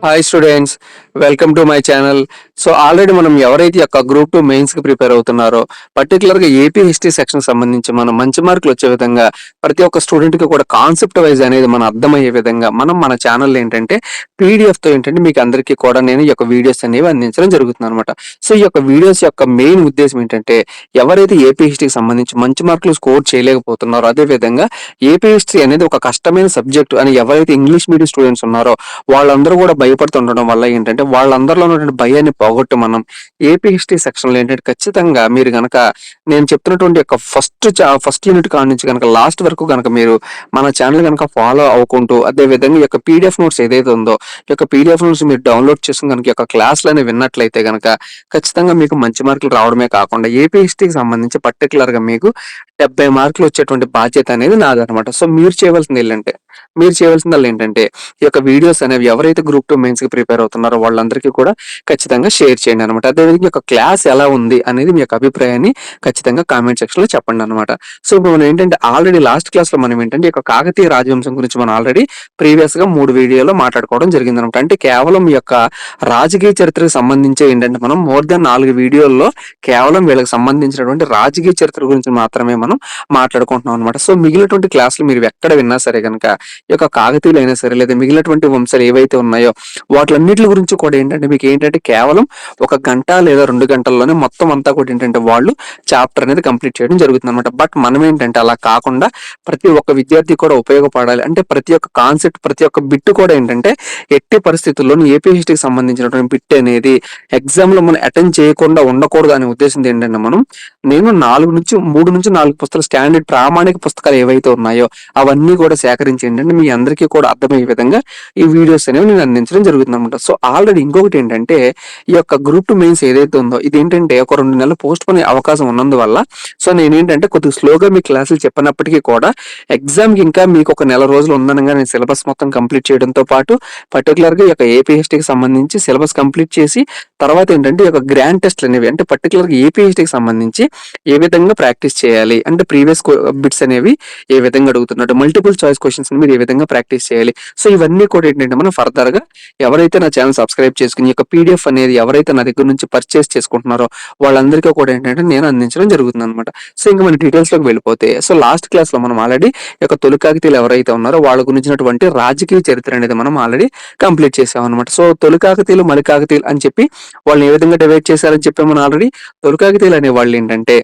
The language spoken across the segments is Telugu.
Hi students, welcome to my channel. So already మనం ఎవరైతే యొక్క గ్రూప్ 2 మెయిన్స్కి ప్రిపేర్ అవుతున్నారో పర్టికులర్గా ఏపీ హిస్టరీ సెక్షన్ సంబంధించి మనం మంచి మార్కులు వచ్చే విధంగా ప్రతి ఒక్క స్టూడెంట్కి కూడా కాన్సెప్ట్ వైజ్ అనేది మనం అర్థమయ్యే విధంగా మనం మన ఛానల్ ఏంటంటే పీడిఎఫ్తో ఏంటంటే మీకు అందరికీ కూడా నేను ఈ యొక్క వీడియోస్ అనేవి అందించడం జరుగుతుంది అనమాట. సో ఈ యొక్క వీడియోస్ యొక్క మెయిన్ ఉద్దేశం ఏంటంటే ఎవరైతే ఏపీ హిస్టరీకి సంబంధించి మంచి మార్కులు స్కోర్ చేయలేకపోతున్నారో, అదేవిధంగా ఏపీ హిస్టరీ అనేది ఒక కష్టమైన సబ్జెక్టు అని ఎవరైతే ఇంగ్లీష్ మీడియం స్టూడెంట్స్ ఉన్నారో వాళ్ళందరూ కూడా భయపడుతుండడం వల్ల ఏంటంటే వాళ్ళందరిలో ఉన్నటువంటి భయాన్ని పోగొట్టి మనం ఏపీ హిస్టరీ సెక్షన్లో ఏంటంటే ఖచ్చితంగా మీరు గనక నేను చెప్తున్నటువంటి యొక్క ఫస్ట్ యూనిట్ కాడ నుంచి కనుక లాస్ట్ వరకు కనుక మీరు మన ఛానల్ కనుక ఫాలో అవ్వకుంటూ అదే విధంగా ఈ యొక్క పీడిఎఫ్ నోట్స్ ఏదైతే ఉందో ఈ యొక్క పీడిఎఫ్ నోట్స్ మీరు డౌన్లోడ్ చేసుకుని కనుక ఈ యొక్క క్లాసులని విన్నట్లయితే కనుక ఖచ్చితంగా మీకు మంచి మార్కులు రావడమే కాకుండా ఏపీ హిస్టరీకి సంబంధించి పర్టికులర్ గా మీకు 70 మార్కులు వచ్చేటువంటి బాధ్యత అనేది నాదనమాట. సో మీరు చేయవలసింది ఏంటంటే ఈ యొక్క వీడియోస్ అనేవి ఎవరైతే గ్రూప్ 2 మెయిన్స్ కి ప్రిపేర్ అవుతున్నారో వాళ్ళందరికీ కూడా ఖచ్చితంగా షేర్ చేయండి అనమాట. అదేవిధంగా ఈ యొక్క క్లాస్ ఎలా ఉంది అనేది మీ యొక్క అభిప్రాయాన్ని ఖచ్చితంగా కామెంట్ సెక్షన్ లో చెప్పండి అనమాట. సో ఇప్పుడు మనం ఏంటంటే ఆల్రెడీ లాస్ట్ క్లాస్ లో మనం ఏంటంటే ఈ యొక్క కాకతీయ రాజవంశం గురించి మనం ఆల్రెడీ ప్రీవియస్ గా 3 వీడియోలో మాట్లాడుకోవడం జరిగింది అనమాట. అంటే కేవలం ఈ యొక్క రాజకీయ చరిత్రకు సంబంధించి ఏంటంటే మనం మోర్ దాన్ 4 వీడియోల్లో కేవలం వీళ్ళకి సంబంధించినటువంటి రాజకీయ చరిత్ర గురించి మాత్రమే మనం మాట్లాడుకుంటున్నాం అనమాట. సో మిగిలినటువంటి క్లాసులు మీరు ఎక్కడ విన్నా సరే కనుక ఈ యొక్క కాకతీయులు అయినా సరే లేదా మిగిలినటువంటి వంశాలు ఏవైతే ఉన్నాయో వాటిలన్నిటి గురించి కూడా ఏంటంటే మీకు ఏంటంటే కేవలం 1 గంట లేదా 2 గంటల్లోనే మొత్తం అంతా కూడా ఏంటంటే వాళ్ళు చాప్టర్ అనేది కంప్లీట్ చేయడం జరుగుతుంది అనమాట. బట్ మనం ఏంటంటే అలా కాకుండా ప్రతి ఒక్క విద్యార్థి కూడా ఉపయోగపడాలి అంటే ప్రతి ఒక్క కాన్సెప్ట్ ప్రతి ఒక్క బిట్ కూడా ఏంటంటే ఎట్టి పరిస్థితుల్లోనూ ఏపీ హిస్టరీకి సంబంధించినటువంటి బిట్ అనేది ఎగ్జామ్ లో మనం అటెండ్ చేయకుండా ఉండకూడదు అనే ఉద్దేశం ఏంటంటే నేను 3 నుంచి 4 పుస్తకాలు స్టాండర్డ్ ప్రామాణిక పుస్తకాలు ఏవైతే ఉన్నాయో అవన్నీ కూడా సేకరించి ఏంటంటే మీ అందరికీ కూడా అర్థమయ్యే విధంగా ఈ వీడియోస్ అనేవి నేను అందించడం జరుగుతుంది అనమాట. సో ఆల్రెడీ ఇంకొకటి ఏంటంటే ఈ యొక్క గ్రూప్ 2 మెయిన్స్ ఏదైతే ఉందో ఇది ఏంటంటే ఒక 2 నెలలు పోస్ట్ పోనే అవకాశం ఉన్నందువల్ల సో నేనేంటంటే కొద్దిగా స్లోగా మీ క్లాసులు చెప్పినప్పటికీ కూడా ఎగ్జామ్ కి ఇంకా మీకు ఒక నెల రోజులు ఉందనగా నేను సిలబస్ మొత్తం కంప్లీట్ చేయడంతో పాటు పర్టికులర్ గా ఈ యొక్క ఏపీ హిస్టరీకి సంబంధించి సిలబస్ కంప్లీట్ చేసి తర్వాత ఏంటంటే ఈ యొక్క గ్రాండ్ టెస్ట్లు అనేవి అంటే పర్టికులర్ గా ఏపీ హిస్టరీకి సంబంధించి ఏ విధంగా ప్రాక్టీస్ చేయాలి అంటే ప్రీవియస్ బిట్స్ అనేవి ఏ విధంగా అడుగుతున్నాడు మల్టిపుల్ చాయిస్ క్వశ్చన్స్ మీరు ఏ విధంగా ప్రాక్టీస్ చేయాలి. సో ఇవన్నీ కూడా ఏంటంటే మనం ఫర్దర్ గా ఎవరైతే నా ఛానల్ సబ్స్క్రైబ్ చేసుకుని ఈ యొక్క పీడిఎఫ్ అనేది ఎవరైతే నా దగ్గర నుంచి పర్చేస్ చేసుకుంటున్నారో వాళ్ళందరికీ కూడా ఏంటంటే నేను అందించడం జరుగుతుంది అనమాట. సో ఇంకా మన డీటెయిల్స్ లోకి వెళ్ళిపోతే సో లాస్ట్ క్లాస్ లో మనం ఆల్రెడీ ఈ యొక్క తొలి కాకతీయులు ఎవరైతే ఉన్నారో వాళ్ళ గురించినటువంటి రాజకీయ చరిత్ర అనేది మనం ఆల్రెడీ కంప్లీట్ చేసాం అనమాట. సో తొలి కాకతీయులు మలి కాకతీయులు అని చెప్పి వాళ్ళని ఏ విధంగా డివైడ్ చేశారని చెప్పి మనం ఆల్రెడీ తొలి కాకతీయులు అనే వాళ్ళు ఏంటంటే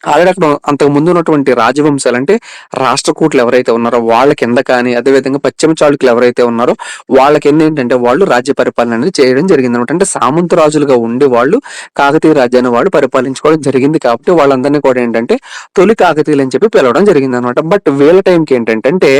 ఆల్రెడీ అక్కడ అంతకు ముందు ఉన్నటువంటి రాజవంశాలు అంటే రాష్ట్రకూట్లు ఎవరైతే ఉన్నారో వాళ్ళ కింద కానీ అదేవిధంగా పశ్చిమ చాళుక్యులు ఎవరైతే ఉన్నారో వాళ్ళ కింద ఏంటంటే వాళ్ళు రాజ్య పరిపాలన అనేది చేయడం జరిగింది అనమాట. అంటే సామంత రాజులుగా ఉండి వాళ్ళు కాకతీయ రాజ్యాన్ని వాళ్ళు పరిపాలించుకోవడం జరిగింది కాబట్టి వాళ్ళందరినీ కూడా ఏంటంటే తొలి కాకతీయులు అని చెప్పి పిలవడం జరిగింది అనమాట. బట్ వీళ్ళ టైంకి ఏంటంటే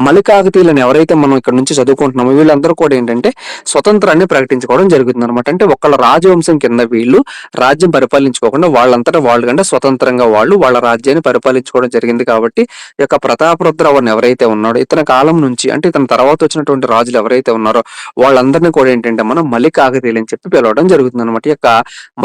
మలి కాకతీయులను ఎవరైతే మనం ఇక్కడ నుంచి చదువుకుంటున్నామో వీళ్ళందరూ కూడా ఏంటంటే స్వతంత్రాన్ని ప్రకటించుకోవడం జరుగుతుంది అనమాట. అంటే ఒకళ్ళ రాజవంశం కింద వీళ్ళు రాజ్యం పరిపాలించుకోకుండా వాళ్ళంతటా వాళ్ళు కంటే స్వతంత్రంగా వాళ్ళు వాళ్ళ రాజ్యాన్ని పరిపాలించుకోవడం జరిగింది. కాబట్టి ఈ యొక్క ప్రతాపరుద్రవర్ని ఎవరైతే ఉన్నాడో ఇతని కాలం నుంచి అంటే ఇతని తర్వాత వచ్చినటువంటి రాజులు ఎవరైతే ఉన్నారో వాళ్ళందరినీ కూడా ఏంటంటే మనం మలి కాకతీయులు అని చెప్పి పిలవడం జరుగుతుంది అనమాట. ఈ యొక్క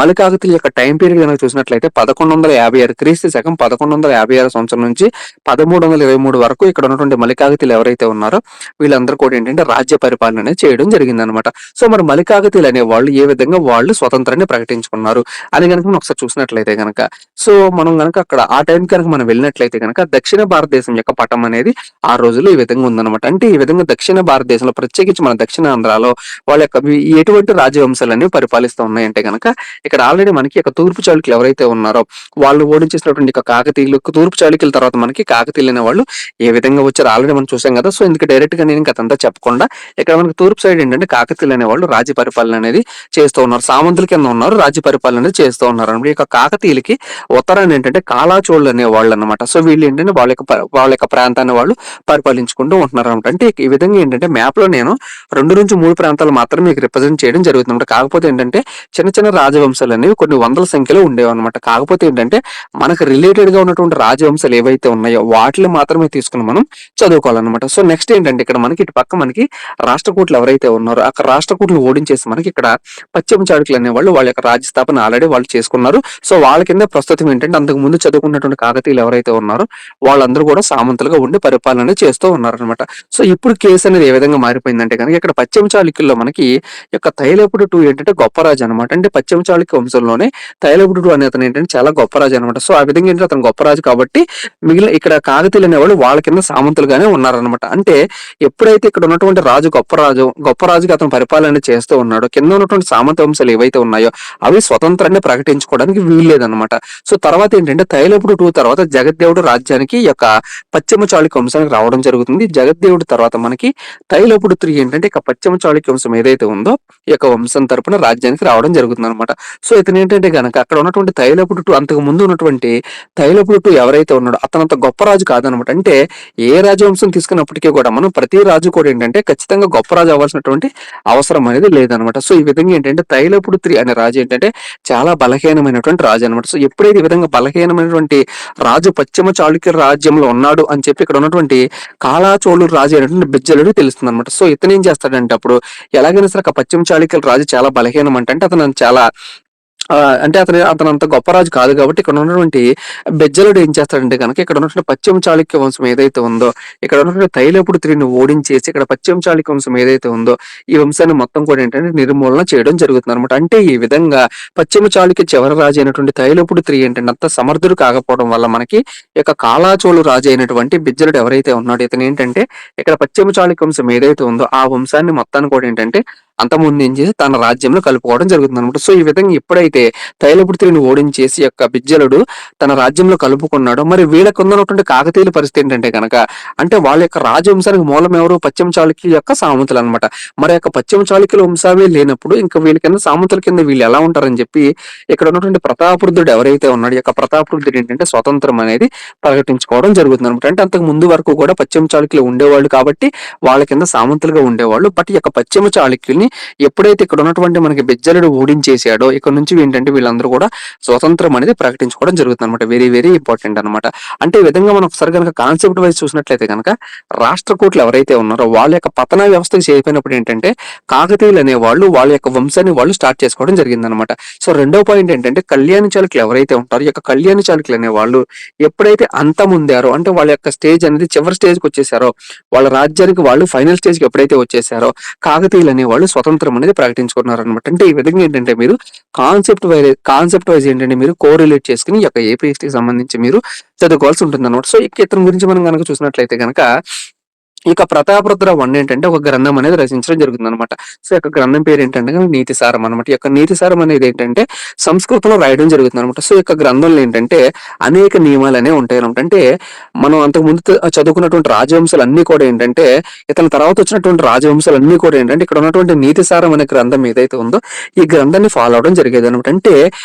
మలి కాకతీయుల యొక్క టైం పీరియడ్ కనుక చూసినట్లయితే 1156 క్రీస్తు శకం 1156 సంవత్సరం నుంచి 1323 వరకు ఇక్కడ ఉన్నటువంటి మలి కాకతీయులు ఎవరైతే ఉన్నారో వీళ్ళందరూ కూడా ఏంటంటే రాజ్య పరిపాలన అనేది చేయడం జరిగింది అనమాట. సో మరి మలి కాకతీయులు అనే వాళ్ళు ఏ విధంగా వాళ్ళు స్వతంత్రాన్ని ప్రకటించుకున్నారు అని కనుక మనం ఒకసారి చూసినట్లయితే కనుక సో మనం కనుక అక్కడ ఆ టైం కనుక మనం వెళ్ళినట్లయితే కనుక దక్షిణ భారతదేశం యొక్క పటం అనేది ఆ రోజుల్లో ఈ విధంగా ఉందన్నమాట. అంటే ఈ విధంగా దక్షిణ భారతదేశంలో ప్రత్యేకించి మన దక్షిణ ఆంధ్రాలో వాళ్ళ యొక్క ఎటువంటి రాజవంశాలు అనేవి పరిపాలిస్తూ ఉన్నాయంటే కనుక ఇక్కడ ఆల్రెడీ మనకి ఒక తూర్పు చాళుక్యులు ఎవరైతే ఉన్నారో వాళ్ళు ఓడించేసినటువంటి కాకతీయులు తూర్పు చాళుక్యుల తర్వాత మనకి కాకతీయులు అనే వాళ్ళు ఏ విధంగా వచ్చారు ఆల్రెడీ మనం చూసాం కదా. సో ఇందుకు డైరెక్ట్ గా నేను ఇంకా అదంతా చెప్పకుండా ఇక్కడ మనకి తూర్పు సైడ్ ఏంటంటే కాకతీయులు అనే వాళ్ళు రాజ్య పరిపాలన అనేది చేస్తూ ఉన్నారు, సామంతుల కింద ఉన్నారు, రాజ్య పరిపాలన అనేది చేస్తూ ఉన్నారు అనమాట. ఈ యొక్క కాకతీయులకి ఉత్తరాన్ని ఏంటంటే కాలాచోళ్ళు అనే వాళ్ళు అనమాట. సో వీళ్ళు ఏంటంటే వాళ్ళ యొక్క ప్రాంతాన్ని వాళ్ళు పరిపాలించుకుంటూ ఉంటున్నారు అనమాట. అంటే ఈ విధంగా ఏంటంటే మ్యాప్ లో నేను 2 నుంచి 3 ప్రాంతాలు మాత్రం మీకు రిప్రజెంట్ చేయడం జరుగుతుంది. కాకపోతే ఏంటంటే చిన్న చిన్న రాజవంశాలు అనేవి కొన్ని వందల సంఖ్యలో ఉండేవి అనమాట. కాకపోతే ఏంటంటే మనకు రిలేటెడ్ గా ఉన్నటువంటి రాజవంశాలు ఏవైతే ఉన్నాయో వాటిని మాత్రమే తీసుకుని మనం చదువుకోవాలన్నమాట. సో నెక్స్ట్ ఏంటంటే ఇక్కడ మనకి ఇటు పక్క మనకి రాష్ట్రకూట్లు ఎవరైతే ఉన్నారో అక్కడ రాష్ట్రకూట్లు ఓడించేసి మనకి ఇక్కడ పశ్చిమ చాళుక్యులు అనేవాళ్ళు వాళ్ళ యొక్క రాజ్య స్థాపన ఆల్రెడీ వాళ్ళు చేసుకున్నారు. సో వాళ్ళ కింద ప్రస్తుతం ఏంటంటే అంతకు అంతకు ముందు చదువుకున్నటువంటి కాకతీయులు ఎవరైతే ఉన్నారో వాళ్ళందరూ కూడా సామంతులుగా ఉండి పరిపాలన అనేది చేస్తూ ఉన్నారనమాట. సో ఇప్పుడు కేసు అనేది ఏ విధంగా మారిపోయిందంటే గనుక ఇక్కడ పశ్చిమ చాళుక్యుల్లో మనకి ఈ యొక్క తైలపుడు 2 ఏంటంటే గొప్ప రాజు అనమాట. అంటే పశ్చిమ చాళుక్య వంశంలోనే తైలపుడు 2 అనే అతను ఏంటంటే చాలా గొప్ప రాజు అనమాట. సో ఆ విధంగా ఏంటంటే అతను గొప్ప రాజు కాబట్టి మిగిలిన ఇక్కడ కాకతీయులు అనేవాళ్ళు వాళ్ళ కింద సామంతులుగానే ఉన్నారనమాట. అంటే ఎప్పుడైతే ఇక్కడ ఉన్నటువంటి రాజు గొప్ప రాజుగా అతను పరిపాలన చేస్తూ ఉన్నాడో కింద ఉన్నటువంటి సామంత వంశాలు ఏవైతే ఉన్నాయో అవి స్వతంత్రాన్ని ప్రకటించుకోవడానికి వీల్లేదనమాట. సో తర్వాత ఏంటంటే తైలపుడు 2 తర్వాత జగద్దేవుడు రాజ్యానికి ఈ యొక్క పశ్చిమ చాళుక్య వంశానికి రావడం జరుగుతుంది. జగద్దేవుడి తర్వాత మనకి తైలపుడు 3 ఏంటంటే ఇక పశ్చిమ చాళుక్య వంశం ఏదైతే ఉందో ఈ యొక్క వంశం తరపున రాజ్యానికి రావడం జరుగుతుంది అనమాట. సో ఇతను ఏంటంటే గనక అక్కడ ఉన్నటువంటి తైలపుడు 2 అంతకు ముందు ఉన్నటువంటి తైలపుడు 2 ఎవరైతే ఉన్నాడో అతను అంత గొప్ప రాజు కాదనమాట. అంటే ఏ రాజవంశం తీసుకున్నప్పటికీ కూడా మనం ప్రతి రాజు కూడా ఏంటంటే ఖచ్చితంగా గొప్ప రాజు అవ్వాల్సినటువంటి అవసరం అనేది లేదనమాట. సో ఈ విధంగా ఏంటంటే తైలపుడు 3 అనే రాజు ఏంటంటే చాలా బలహీనమైనటువంటి రాజు అనమాట. సో ఎప్పుడైతే ఈ విధంగా బలహీనమైనటువంటి రాజు పశ్చిమ చాళుక్య రాజ్యంలో ఉన్నాడు అని చెప్పి ఇక్కడ ఉన్నటువంటి కాలాచోళుడు రాజు అయినటువంటి బిజ్జలుడు తెలుస్తుంది అనమాట. సో ఇతను ఏం చేస్తాడంటే అప్పుడు ఎలాగైనా సరే పశ్చిమ చాళుక్యుల రాజు చాలా బలహీనం అంటే అతను చాలా అంటే అతను అంత గొప్ప రాజు కాదు కాబట్టి ఇక్కడ ఉన్నటువంటి బెజ్జలుడు ఏం చేస్తాడంటే కనుక ఇక్కడ ఉన్నటువంటి పశ్చిమ చాళుక్య వంశం ఏదైతే ఉందో ఇక్కడ ఉన్నటువంటి తైలపుడు 3ని ఓడించేసి ఇక్కడ పశ్చిమ చాళుక్య వంశం ఏదైతే ఉందో ఈ వంశాన్ని మొత్తం కూడా ఏంటంటే నిర్మూలన చేయడం జరుగుతుంది అనమాట. అంటే ఈ విధంగా పశ్చిమ చాళుక్య చివరి రాజు అయినటువంటి తైలపుడు 3 ఏంటంటే అంత సమర్థుడు కాకపోవడం వల్ల మనకి ఈ యొక్క కాలాచోళు రాజు అయినటువంటి బిజ్జలుడు ఎవరైతే ఉన్నాడో ఇతను ఏంటంటే ఇక్కడ పశ్చిమ చాళుక్య వంశం ఏదైతే ఉందో ఆ వంశాన్ని మొత్తాన్ని కూడా ఏంటంటే అంతకుముందు ఏం చేసి తన రాజ్యంలో కలుపుకోవడం జరుగుతుంది అనమాట. సో ఈ విధంగా ఎప్పుడైతే తైలపుడు 3ని ఓడించేసి యొక్క బిజ్జలుడు తన రాజ్యంలో కలుపుకున్నాడో మరి వీళ్ళకు ఉన్నటువంటి కాకతీయుల పరిస్థితి ఏంటంటే కనుక అంటే వాళ్ళ యొక్క రాజవంశానికి మూలం ఎవరు పశ్చిమ చాళుక్యుల యొక్క సామంతులు అనమాట. మరి యొక్క పశ్చిమ చాళుక్యుల వంశావే లేనప్పుడు ఇంకా వీళ్ళ కింద సామంతుల కింద వీళ్ళు ఎలా ఉంటారని చెప్పి ఇక్కడ ఉన్నటువంటి ప్రతాపరుద్రుడు ఎవరైతే ఉన్నాడు ఈ యొక్క ప్రతాపరుద్రుడు ఏంటంటే స్వతంత్రం అనేది ప్రకటించుకోవడం జరుగుతుంది అనమాట. అంటే అంతకు ముందు వరకు కూడా పశ్చిమ చాళుక్యులు ఉండేవాళ్ళు కాబట్టి వాళ్ళ కింద సామంతులుగా ఉండేవాళ్ళు. బట్ ఈ యొక్క పశ్చిమ చాళుక్యుల్ని ఎప్పుడైతే ఇక్కడ ఉన్నటువంటి మనకి బెజ్జలుడు ఓడించేసాడో ఇక్కడ నుంచి ఏంటంటే వీళ్ళందరూ కూడా స్వతంత్రం అనేది ప్రకటించుకోవడం జరుగుతుంది అనమాట. వెరీ వెరీ ఇంపార్టెంట్ అనమాట. అంటే ఈ విధంగా మనం ఒకసారి కనుక కాన్సెప్ట్ వైజ్ చూసినట్లయితే కనుక రాష్ట్రకూట్లు ఎవరైతే ఉన్నారో వాళ్ళ యొక్క పతన వ్యవస్థకు చేరిపోయినప్పుడు ఏంటంటే కాకతీయులు అనే వాళ్ళు వాళ్ళ యొక్క వంశాన్ని వాళ్ళు స్టార్ట్ చేసుకోవడం జరిగింది అనమాట. సో రెండో పాయింట్ ఏంటంటే కళ్యాణ చాళుక్యులు ఎవరైతే ఉంటారో ఈ యొక్క కళ్యాణ చాళుక్యులు అనే వాళ్ళు ఎప్పుడైతే అంతముందారో అంటే వాళ్ళ యొక్క స్టేజ్ అనేది చివరి స్టేజ్కి వచ్చేసారో వాళ్ళ రాజ్యానికి వాళ్ళు ఫైనల్ స్టేజ్కి ఎప్పుడైతే వచ్చేసారో కాకతీయులు అనే వాళ్ళు స్వతంత్రం అనేది ప్రకటించుకున్నారు అనమాట. అంటే ఈ విధంగా ఏంటంటే మీరు కాన్సెప్ట్ వైజ్ ఏంటంటే మీరు కోరిలేట్ చేసుకుని ఈ యొక్క ఏపీఎస్టీకి సంబంధించి మీరు చదువుకోవాల్సి ఉంటుంది అనమాట. సో ఇతని గురించి మనం కనుక చూసినట్లయితే కనుక ఇక ప్రతాపరుద్ర 1 ఏంటంటే ఒక గ్రంథం అనేది రచించడం జరుగుతుంది అనమాట. సో యొక్క గ్రంథం పేరు ఏంటంటే నీతి సారం అనమాట. ఈ యొక్క నీతి సారం అనేది ఏంటంటే సంస్కృతంలో రాయడం జరుగుతుంది అనమాట. సో యొక్క గ్రంథంలో ఏంటంటే అనేక నియమాలు అనేవి ఉంటాయి అనమాట. అంటే మనం అంతకు ముందు చదువుకున్నటువంటి రాజవంశాలు అన్ని కూడా ఏంటంటే ఇతని తర్వాత వచ్చినటువంటి రాజవంశాలు అన్ని కూడా ఏంటంటే ఇక్కడ ఉన్నటువంటి నీతి సారం అనే గ్రంథం ఏదైతే ఉందో ఈ గ్రంథాన్ని ఫాలో అవడం జరిగేది అనమాట. అంటే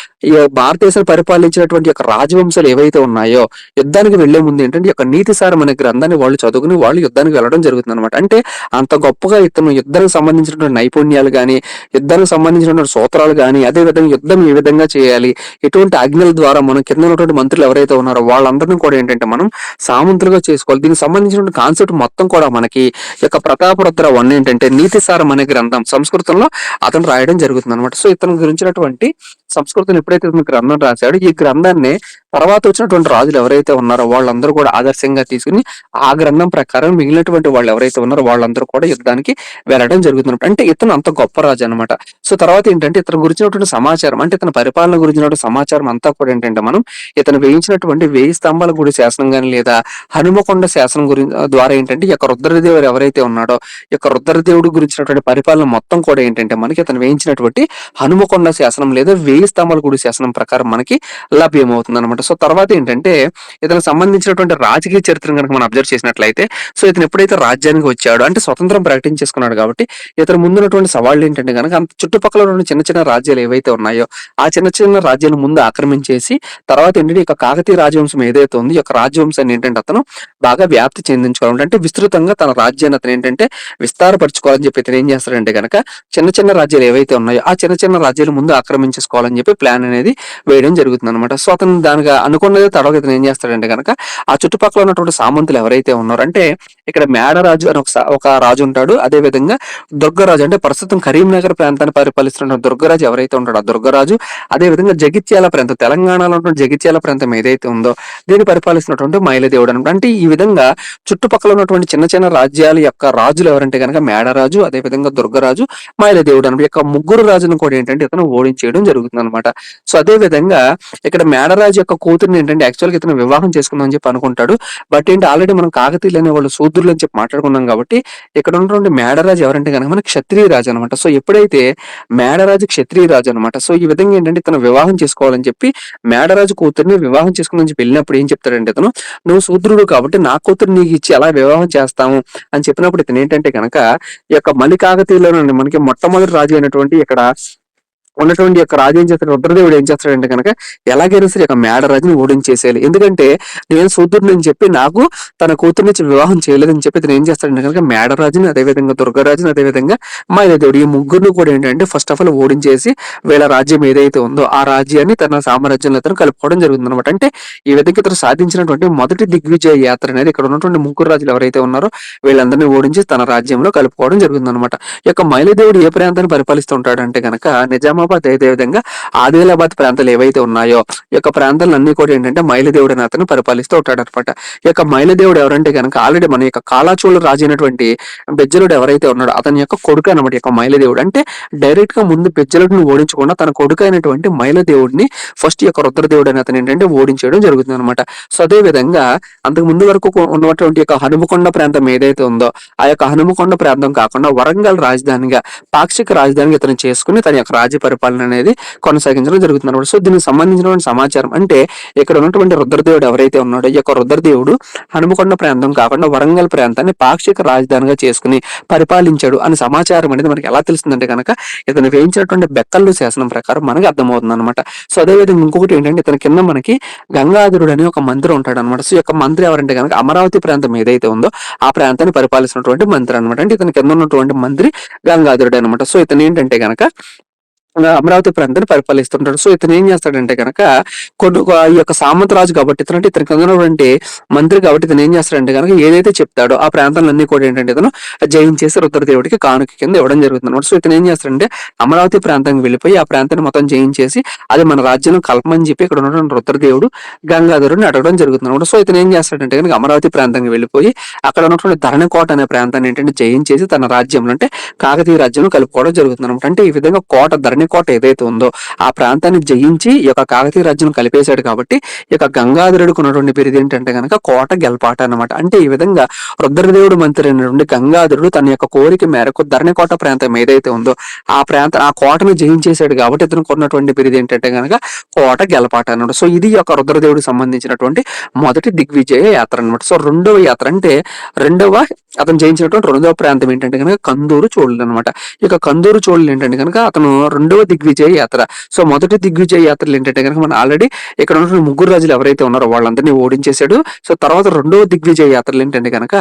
ఈ భారతదేశాన్ని పరిపాలించినటువంటి యొక్క రాజవంశాలు ఏవైతే ఉన్నాయో యుద్ధానికి వెళ్లే ముందు ఏంటంటే ఈ యొక్క నీతి సారం అనే గ్రంథాన్ని వాళ్ళు చదువుకుని వాళ్ళు యుద్ధానికి వెళ్ళడం జరుగుతుంది అనమాట. అంటే అంత గొప్పగా ఇతను యుద్ధానికి సంబంధించినటువంటి నైపుణ్యాలు కానీ యుద్ధానికి సంబంధించినటువంటి సూత్రాలు కానీ అదే విధంగా యుద్ధం ఏ విధంగా చేయాలి ఎటువంటి ఆజ్ఞల ద్వారా మనం కింద ఉన్నటువంటి మంత్రులు ఎవరైతే ఉన్నారో వాళ్ళందరినీ కూడా ఏంటంటే మనం సామంతులుగా చేసుకోవాలి. దీనికి సంబంధించిన కాన్సెప్ట్ మొత్తం కూడా మనకి ఈ యొక్క ప్రతాపరుద్ర 1 ఏంటంటే నీతి సారం అనే గ్రంథం సంస్కృతంలో అతను రాయడం జరుగుతుంది అనమాట. సో ఇతని గురించినటువంటి సంస్కృతం ఎప్పుడైతే ఇతను గ్రంథం రాశాడో ఈ గ్రంథాన్ని తర్వాత వచ్చినటువంటి రాజులు ఎవరైతే ఉన్నారో వాళ్ళందరూ కూడా ఆదర్శంగా తీసుకుని ఆ గ్రంథం ప్రకారం మిగిలినటువంటి వాళ్ళు ఎవరైతే ఉన్నారో వాళ్ళందరూ కూడా యుద్ధానికి వెళ్ళడం జరుగుతుంది. అంటే ఇతను అంత గొప్ప రాజు అనమాట. సో తర్వాత ఏంటంటే ఇతను గురించినటువంటి సమాచారం అంటే ఇతని పరిపాలన గురించినటువంటి సమాచారం అంతా కూడా ఏంటంటే మనం ఇతను వేయించినటువంటి 1000 స్తంభాల గుడి శాసనం కానీ లేదా హనుమకొండ శాసనం ద్వారా ఏంటంటే ఈ యొక్క రుద్రదేవుడు ఎవరైతే ఉన్నాడో ఈ యొక్క రుద్రదేవుడు గురించినటువంటి పరిపాలన మొత్తం కూడా ఏంటంటే మనకి ఇతను వేయించినటువంటి హనుమకొండ శాసనం లేదా 1000 స్తంభాల గుడి శాసనం ప్రకారం మనకి లభ్యమవుతుంది అనమాట. సో తర్వాత ఏంటంటే ఇతనికి సంబంధించినటువంటి రాజకీయ చరిత్రను కనుక మనం అబ్జర్వ్ చేసినట్లయితే సో ఇతను ఎప్పుడైతే రాజ్యానికి వచ్చాడో అంటే స్వతంత్రం ప్రకటించేసుకున్నాడు కాబట్టి ఇతను ముందున్నటువంటి సవాళ్ళు ఏంటంటే కనుక అంత చుట్టుపక్కల ఉన్న చిన్న చిన్న రాజ్యాలు ఏవైతే ఉన్నాయో ఆ చిన్న చిన్న రాజ్యాలు ముందు ఆక్రమించేసి తర్వాత ఏంటంటే ఇక కాకతీయ రాజవంశం ఏదైతే ఉంది ఈ యొక్క రాజవంశాన్ని ఏంటంటే అతను బాగా వ్యాప్తి చెందించుకోవాలి అంటే విస్తృతంగా తన రాజ్యాన్ని అతను ఏంటంటే విస్తారపరచుకోవాలని చెప్పి ఇతను ఏం చేస్తాడంటే కనుక చిన్న చిన్న రాజ్యాలు ఏవైతే ఉన్నాయో ఆ చిన్న చిన్న రాజ్యాలు ముందు ఆక్రమించేసుకోవాలని చేసుకోవాలని చెప్పి ప్లాన్ అనేది వేయడం జరుగుతుంది అనమాట. సో అతను దానికి అనుకున్నదే తడవక ఇతను ఏం చేస్తాడంటే కనుక ఆ చుట్టుపక్కల ఉన్నటువంటి సామంతులు ఎవరైతే ఉన్నారో, అంటే ఇక్కడ మేడరాజు అని ఒక రాజు ఉంటాడు. అదే విధంగా దుర్గరాజు, అంటే ప్రస్తుతం కరీంనగర్ ప్రాంతాన్ని పరిపాలిస్తున్న దుర్గరాజు ఎవరైతే ఉంటాడో ఆ దుర్గరాజు, అదే విధంగా జగిత్యాల ప్రాంతం, తెలంగాణలో ఉన్నటువంటి జగిత్యాల ప్రాంతం ఏదైతే ఉందో దీన్ని పరిపాలిస్తున్నటువంటి మైలదేవుడు అనమాట. అంటే ఈ విధంగా చుట్టుపక్కల ఉన్నటువంటి చిన్న చిన్న రాజ్యాల యొక్క రాజులు ఎవరంటే కనుక మేడరాజు, అదే విధంగా దుర్గరాజు, మైలదేవుడు అనమాట. యొక్క ముగ్గురు రాజులను కూడా ఏంటంటే ఇతను ఓడించేయడం జరుగుతుంది అనమాట. సో అదే విధంగా ఇక్కడ మేడరాజు యొక్క కూతురిని ఏంటంటే యాక్చువల్గా ఇతను వివాహం చేసుకుందాం అని చెప్పి అనుకుంటాడు. బట్ ఏంటి, ఆల్రెడీ మనం కాకతీయులు అనే వాళ్ళు శూద్రులు అని చెప్పి మాట్లాడుకున్నాం కాబట్టి ఇక్కడ ఉన్నటువంటి మేడరాజు ఎవరంటే కనుక మన క్షత్రియ రాజు అనమాట. సో ఎప్పుడైతే మేడరాజు క్షత్రియ రాజు అనమాట, సో ఈ విధంగా ఏంటంటే ఇతను వివాహం చేసుకోవాలని చెప్పి మేడరాజు కూతుర్ని వివాహం చేసుకుందని చెప్పి వెళ్ళినప్పుడు ఏం చెప్తాడంటే ఇతను, నువ్వు శూద్రుడు కాబట్టి నా కూతురు నీకు ఇచ్చి ఎలా వివాహం చేస్తాము అని చెప్పినప్పుడు ఇతను ఏంటంటే కనుక ఈ యొక్క మలి కాకతీయులోనండి మనకి మొట్టమొదటి రాజు అయినటువంటి ఇక్కడ ఉన్నటువంటి యొక్క రాజు ఏం చేస్తాడు, రుద్రదేవుడు ఏం చేస్తాడంటే కనుక ఎలాగైనా సరే యొక్క మేడరాజుని ఓడించేసేయాలి, ఎందుకంటే నేను శూద్రుడిని అని చెప్పి నాకు తన కూతుర్నిచ్చి వివాహం చేయలేదని చెప్పి ఇతను ఏం చేస్తాడంటే కనుక మేడరాజుని, అదేవిధంగా దుర్గరాజుని, అదేవిధంగా మైలదేవుడు, ఈ ముగ్గురిని కూడా ఏంటంటే ఫస్ట్ ఆఫ్ ఆల్ ఓడించేసి వీళ్ళ రాజ్యం ఏదైతే ఉందో ఆ రాజ్యాన్ని తన సామ్రాజ్యంలో అతను కలుపుకోవడం జరుగుతుంది అనమాట. అంటే ఈ విధంగా ఇతను సాధించినటువంటి మొదటి దిగ్విజయ యాత్ర అనేది ఇక్కడ ఉన్నటువంటి ముగ్గురు రాజులు ఎవరైతే ఉన్నారో వీళ్ళందరినీ ఓడించి తన రాజ్యంలో కలుపుకోవడం జరుగుతుంది అనమాట. ఈ యొక్క మైలదేవుడు ఏ ప్రాంతాన్ని పరిపాలిస్తూ ఉంటాడంటే కనుక నిజామాబాద్, అదేవిధంగా ఆదిలాబాద్ ప్రాంతాలు ఏవైతే ఉన్నాయో ఈ యొక్క ప్రాంతాలన్నీ కూడా ఏంటంటే మైలదేవుడు అని అతను పరిపాలిస్తూ ఉంటాడు అనమాట. ఈ యొక్క మైలదేవుడు ఎవరంటే కనుక ఆల్రెడీ మన యొక్క కాలాచోళ రాజు అయినటువంటి బెజ్జలుడు ఎవరైతే ఉన్నాడో అతని యొక్క కొడుకు అనమాట యొక్క మైలదేవుడు. అంటే డైరెక్ట్ గా ముందు బెజ్జలుడిని ఓడించకుండా తన కొడుకు అయినటువంటి మైలదేవుడిని ఫస్ట్ యొక్క రుద్రదేవుడు అని అతను ఏంటంటే ఓడించడం జరుగుతుంది అనమాట. సో అదే విధంగా అంతకు ముందు వరకు ఉన్నటువంటి యొక్క హనుమకొండ ప్రాంతం ఏదైతే ఉందో ఆ యొక్క హనుమకొండ ప్రాంతం కాకుండా వరంగల్ రాజధానిగా, పాక్షిక రాజధానిగా ఇతను చేసుకుని తన యొక్క రాజ్య పరిపాలన అనేది కొనసాగించడం జరుగుతుంది అనమాట. సో దీనికి సంబంధించినటువంటి సమాచారం అంటే ఇక్కడ ఉన్నటువంటి రుద్రదేవుడు ఎవరైతే ఉన్నాడో ఈ యొక్క రుద్రదేవుడు హనుమకొండ ప్రాంతం కాకుండా వరంగల్ ప్రాంతాన్ని పాక్షిక రాజధానిగా చేసుకుని పరిపాలించాడు అని సమాచారం అనేది మనకి ఎలా తెలుస్తుందంటే కనుక ఇతను వేయించినటువంటి బెక్కల్లు శాసనం ప్రకారం మనకి అర్థమవుతుంది అనమాట. సో అదేవిధంగా ఇంకొకటి ఏంటంటే ఇతని కింద మనకి గంగాధరుడు అని ఒక మంత్రి ఉంటాడు అనమాట. సో ఈ యొక్క మంత్రి ఎవరంటే కనుక అమరావతి ప్రాంతం ఏదైతే ఉందో ఆ ప్రాంతాన్ని పరిపాలిస్తున్నటువంటి మంత్రి అనమాట. అంటే ఇతని కింద ఉన్నటువంటి మంత్రి గంగాధరుడు అనమాట. సో ఇతను ఏంటంటే కనుక అమరావతి ప్రాంతాన్ని పరిపాలిస్తుంటాడు. సో ఇతను ఏం చేస్తాడంటే కనుక కొన్ని ఈ యొక్క సామంతరాజు కాబట్టి ఇతను, అంటే ఇతనికి ఉన్నటువంటి మంత్రి కాబట్టి ఇతను ఏం చేస్తాడంటే కనుక ఏదైతే చెప్తాడో ఆ ప్రాంతాలన్నీ కూడా ఏంటంటే ఇతను జయించేసి రుద్రదేవుడికి కానుక కింద ఇవ్వడం జరుగుతుంది అనమాట. సో ఇతను ఏం చేస్తాడంటే అమరావతి ప్రాంతానికి వెళ్ళిపోయి ఆ ప్రాంతాన్ని మొత్తం జయించేసి అది మన రాజ్యంలో కలపమని చెప్పి ఇక్కడ ఉన్నటువంటి రుద్రదేవుడు గంగాధరుడిని అడగడం జరుగుతుంది అనమాట. సో ఇతను ఏం చేస్తాడంటే కనుక అమరావతి ప్రాంతానికి వెళ్ళిపోయి అక్కడ ఉన్నటువంటి ధరణకోట అనే ప్రాంతాన్ని ఏంటంటే జయించేసి తన రాజ్యంలో, అంటే కాకతీయ రాజ్యంలో కలుపుకోవడం జరుగుతుంది అనమాట. అంటే ఈ విధంగా కోట ఏదైతే ఉందో ఆ ప్రాంతాన్ని జయించి ఈ యొక్క కాకతీయ రాజ్యం కలిపేశాడు కాబట్టి ఈ యొక్క గంగాధరుడికి ఉన్నటువంటి పేరు ఏంటంటే కనుక కోట గెల్పాట అనమాట. అంటే ఈ విధంగా రుద్రదేవుడు మంత్రి అయినటువంటి గంగాధరుడు తన యొక్క కోరిక మేరకు ధరణికోట ప్రాంతం ఏదైతే ఉందో ఆ కోటను జయించేశాడు కాబట్టి ఇతనికి ఉన్నటువంటి పేరు ఏంటంటే కనుక కోట గెలపాట అన్నమాట. సో ఇది యొక్క రుద్రదేవుడికి సంబంధించినటువంటి మొదటి దిగ్విజయ యాత్ర అనమాట. సో రెండవ యాత్ర అంటే అతను జయించినటువంటి రెండవ ప్రాంతం ఏంటంటే కనుక కందూరు చోళులు అనమాట. ఈ యొక్క కందూరు చోళులు ఏంటంటే కనుక అతను రెండవ దిగ్విజయ యాత్ర. సో మొదటి దిగ్విజయ యాత్రలు ఏంటంటే కనుక మనం ఆల్రెడీ ఇక్కడ ఉన్నటువంటి ముగ్గురు రాజులు ఎవరైతే ఉన్నారో వాళ్ళందరినీ ఓడించేశాడు. సో తర్వాత రెండవ దిగ్విజయ యాత్రలు ఏంటంటే కనుక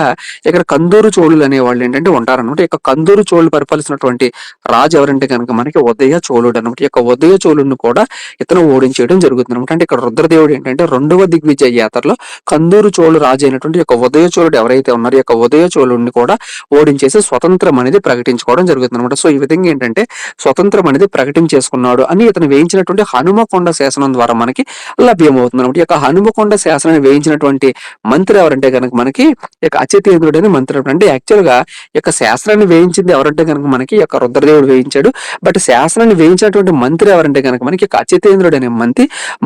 ఇక్కడ కందూరు చోళులు అనే వాళ్ళు ఏంటంటే ఉంటారనమాట. ఇక కందూరు చోళులు పరిపాలిస్తున్నటువంటి రాజు ఎవరంటే కనుక మనకి ఉదయ చోళుడు అనమాట. ఈ యొక్క ఉదయ చోళుని కూడా ఇతను ఓడించేయడం జరుగుతుంది అనమాట. అంటే ఇక్కడ రుద్రదేవుడు ఏంటంటే రెండవ దిగ్విజయ యాత్రలో కందూరు చోళు రాజు అయినటువంటి యొక్క ఉదయ చోళుడు ఎవరైతే ఉన్నారో ఈ యొక్క ఉదయ చోళుడిని కూడా ఓడించేసి స్వతంత్రం అనేది ప్రకటించుకోవడం జరుగుతుంది అనమాట. సో ఈ విధంగా ఏంటంటే స్వతంత్రం అనేది ప్రకటించేసుకున్నాడు అని ఇతను వేయించినటువంటి హనుమకొండ శాసనం ద్వారా మనకి లభ్యమవుతుంది అనమాట. ఈ యొక్క హనుమకొండ శాసనాన్ని వేయించినటువంటి మంత్రి ఎవరంటే కనుక మనకి ఇక అచ్యుతేంద్రుడు అని మంత్రి. అంటే యాక్చువల్ గా ఈ యొక్క శాసనాన్ని వేయించింది ఎవరంటే కనుక మనకి ఈ యొక్క రుద్రదేవుడు వేయించాడు. బట్ శాసనాన్ని వేయించినటువంటి మంత్రి ఎవరంటే కనుక మనకి ఇక అచ్యుతేంద్రుడు అనే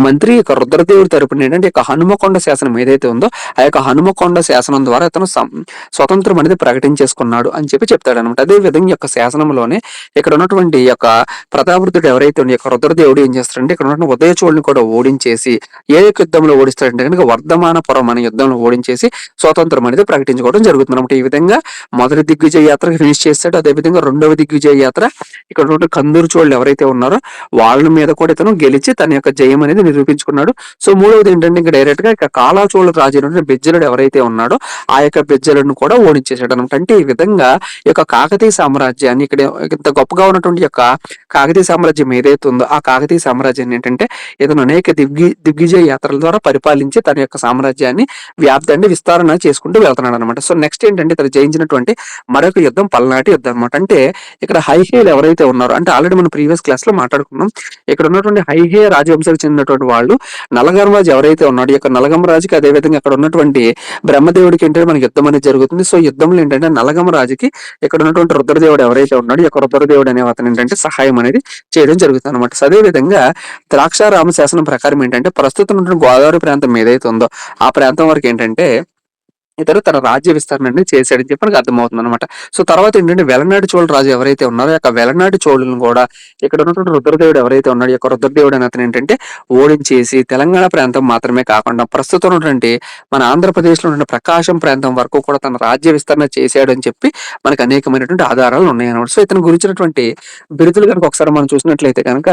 మంత్రి యొక్క రుద్రదేవుడి తరపున ఏంటంటే ఇక హనుమకొండ శాసనం ఏదైతే ఉందో ఆ యొక్క హనుమకొండ శాసనం ద్వారా ఇతను స్వతంత్రం అనేది ప్రకటించేసుకున్నాడు అని చెప్పి చెప్తాడు అనమాట. అదే విధంగా ఈ యొక్క శాసనంలోనే ఇక్కడ ఉన్నటువంటి ఈ యొక్క ప్రతాపరుద్రుడు ఎవరైతే ఈ యొక్క రుద్రదేవుడు ఏం చేస్తాడంటే ఇక్కడ ఉన్న ఉదయ చోళుని కూడా ఓడించేసి ఏ యొక్క యుద్ధంలో ఓడిస్తాడంటే కనుక వర్ధమానపురం అనే యుద్ధంలో ఓడించేసి స్వతంత్రం అనేది ప్రకటించుకోవడం జరుగుతుంది అనమాట. ఈ విధంగా మొదటి దిగ్విజయ యాత్ర ఫినిష్ చేస్తాడు. అదే విధంగా రెండవ దిగ్విజయ యాత్ర ఇక్కడ ఉన్న కందూరు చోళులు ఎవరైతే ఉన్నారో వాళ్ళ మీద కూడా ఇతను గెలిచి తన యొక్క జయం అనేది నిరూపించుకున్నాడు. సో మూడవది ఏంటంటే ఇంకా డైరెక్ట్ గా ఇక కాలాచోళ రాజు అయినటువంటి బెజ్జలుడు ఎవరైతే ఉన్నాడో ఆ యొక్క బెజ్జలుడిని కూడా ఓడించేసాడు అనమాట. అంటే ఈ విధంగా ఈ యొక్క కాకతీయ సామ్రాజ్యాన్ని ఇక్కడ ఇంత గొప్పగా ఉన్నటువంటి యొక్క కాకతీయ కాకతీయ సామ్రాజ్యం ఏదైతే ఉందో ఆ కాకతీయ సామ్రాజ్యాన్ని ఏంటంటే ఇతను అనేక దిగ్విజయ యాత్రల ద్వారా పరిపాలించి తన యొక్క సామ్రాజ్యాన్ని వ్యాప్తాన్ని విస్తరణ చేసుకుంటూ వెళ్తున్నాడు అనమాట. సో నెక్స్ట్ ఏంటంటే ఇతను జయించినటువంటి మరొక యుద్ధం పల్నాటి యుద్ధం అనమాట. అంటే ఇక్కడ హైహేలు ఎవరైతే ఉన్నారో, అంటే ఆల్రెడీ మనం ప్రీవియస్ క్లాస్ లో మాట్లాడుకున్నాం, ఇక్కడ ఉన్నటువంటి హైహే రాజవంశానికి చెందినటువంటి వాళ్ళు నలగమ రాజు ఎవరైతే ఉన్నాడో ఈ యొక్క నలగమ రాజుకి, అదే విధంగా అక్కడ ఉన్నటువంటి బ్రహ్మదేవుడికి ఏంటంటే మనకి యుద్ధం అనేది జరుగుతుంది. సో యుద్ధంలో ఏంటంటే నలగమ రాజుకి ఇక్కడ ఉన్నటువంటి రుద్రదేవుడు ఎవరైతే ఉన్నాడో ఈ యొక్క రుద్రదేవుడు అనే అతను ఏంటంటే సహాయం అనేది చేయడం జరుగుతుంది అనమాట. సో అదే విధంగా ద్రాక్షారామ శాసనం ప్రకారం ఏంటంటే ప్రస్తుతం ఉన్నటువంటి గోదావరి ప్రాంతం ఏదైతే ఉందో ఆ ప్రాంతం వరకు ఏంటంటే ఇతను తన రాజ్య విస్తరణ అనేది చేశాడని చెప్పి మనకు అర్థమవుతుంది అనమాట. సో తర్వాత ఏంటంటే వెలనాడు చోళ రాజు ఎవరైతే ఉన్నారో ఆ యొక్క వెలనాడు చోళులను కూడా ఇక్కడ ఉన్నటువంటి రుద్రదేవుడు ఎవరైతే ఉన్నాడో ఈ యొక్క రుద్రదేవుడు అని అతను ఏంటంటే ఓడించేసి తెలంగాణ ప్రాంతం మాత్రమే కాకుండా ప్రస్తుతం ఉన్నటువంటి మన ఆంధ్రప్రదేశ్ లో ఉన్న ప్రకాశం ప్రాంతం వరకు కూడా తన రాజ్య విస్తరణ చేశాడు అని చెప్పి మనకు అనేకమైనటువంటి ఆధారాలు ఉన్నాయి అనమాట. సో ఇతను గురించినటువంటి బిరుదులు కనుక ఒకసారి మనం చూసినట్లయితే కనుక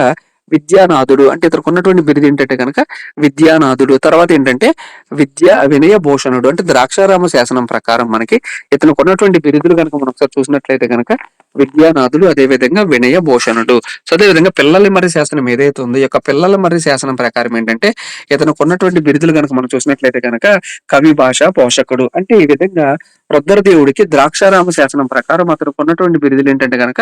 విద్యానాథుడు, అంటే ఇతనికి ఉన్నటువంటి బిరుదు ఏంటంటే కనుక విద్యానాథుడు. తర్వాత ఏంటంటే వినయ భూషణుడు. అంటే ద్రాక్షారామ శాసనం ప్రకారం మనకి ఇతనికి ఉన్నటువంటి బిరుదులు కనుక మనం ఒకసారి చూసినట్లయితే కనుక విద్యానాథుడు, అదే విధంగా వినయ భూషణుడు. సో అదే విధంగా పిల్లల మర్రి శాసనం ఏదైతే ఉందో ఈ యొక్క పిల్లల మర్రి శాసనం ప్రకారం ఏంటంటే ఇతనికి ఉన్నటువంటి బిరుదులు కనుక మనం చూసినట్లయితే కనుక కవి భాష పోషకుడు. అంటే ఈ విధంగా రుద్రదేవుడికి ద్రాక్షారామ శాసనం ప్రకారం అతనికి ఉన్నటువంటి బిరుదులు ఏంటంటే కనుక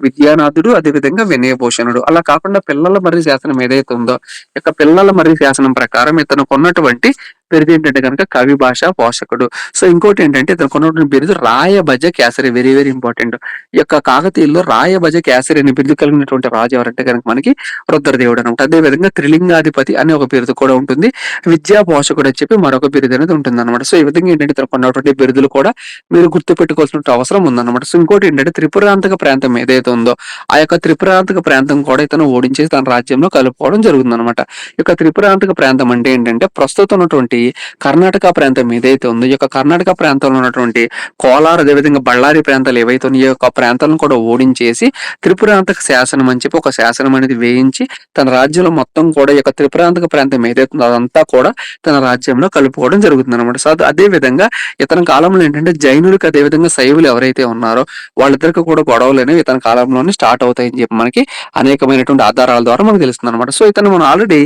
విద్యానాథుడు, అదే విధంగా వినయభూషణుడు. అలా కాకుండా పిల్లల మర్రి శాసనం ఏదైతే ఉందో ఇక పిల్లల మర్రి శాసనం ప్రకారం ఇతనికి ఉన్నటువంటి బిరుదు ఏంటంటే కనుక కవి భాష పోషకుడు. సో ఇంకోటి ఏంటంటే ఇతనికి ఉన్నటువంటి బిరుదు రాయభజ కేసరి, వెరీ వెరీ ఇంపార్టెంట్. ఈ యొక్క కాకతీయుల్లో రాయభజ కేసరి అనే బిరుదు కలిగినటువంటి రాజు ఎవరంటే కనుక మనకి రుద్రదేవుడు అనమాట. అదే విధంగా త్రిలింగాధిపతి అనే ఒక బిరుదు కూడా ఉంటుంది, విద్యా పోషకుడు అని చెప్పి మరొక బిరుదు అనేది ఉంటుంది అనమాట. సో ఈ విధంగా ఏంటంటే ఇతనికి ఉన్నటువంటి బిరుదులు కూడా మీరు గుర్తు పెట్టుకోవాల్సిన అవసరం ఉందన్నమాట. సో ఇంకోటి ఏంటంటే త్రిపురాంతక ప్రాంతం ఏదైతే ఉందో ఆ యొక్క త్రిపురాంతక ప్రాంతం కూడా ఇతను ఓడించేసి తన రాజ్యంలో కలుపుకోవడం జరుగుతుంది అనమాట. ఈ యొక్క త్రిపురాంతక ప్రాంతం అంటే ఏంటంటే ప్రస్తుతం ఉన్నటువంటి కర్ణాటక ప్రాంతం ఏదైతే ఉందో ఈ యొక్క కర్ణాటక ప్రాంతంలో ఉన్నటువంటి కోలార్, అదేవిధంగా బళ్ళారి ప్రాంతాలు ఏవైతే ఉన్నాయో ఈ యొక్క ప్రాంతాలను కూడా ఓడించేసి త్రిపురాంతక శాసనం అని చెప్పి ఒక శాసనం అనేది వేయించి తన రాజ్యంలో మొత్తం కూడా ఈ యొక్క త్రిపురాంతక ప్రాంతం ఏదైతే ఉందో అదంతా కూడా తన రాజ్యంలో కలుపుకోవడం జరుగుతుంది అనమాట. సో అదే విధంగా ఇతని కాలంలో ఏంటంటే జైనులకు, అదేవిధంగా శైవులు ఎవరైతే ఉన్నారో వాళ్ళిద్దరికి కూడా గొడవలు అనేవి ఇతని కాలంలోనే స్టార్ట్ అవుతాయని చెప్పి మనకి అనేకమైనటువంటి ఆధారాల ద్వారా మనకు తెలుస్తుంది అనమాట. సో ఇతను మనం ఆల్రెడీ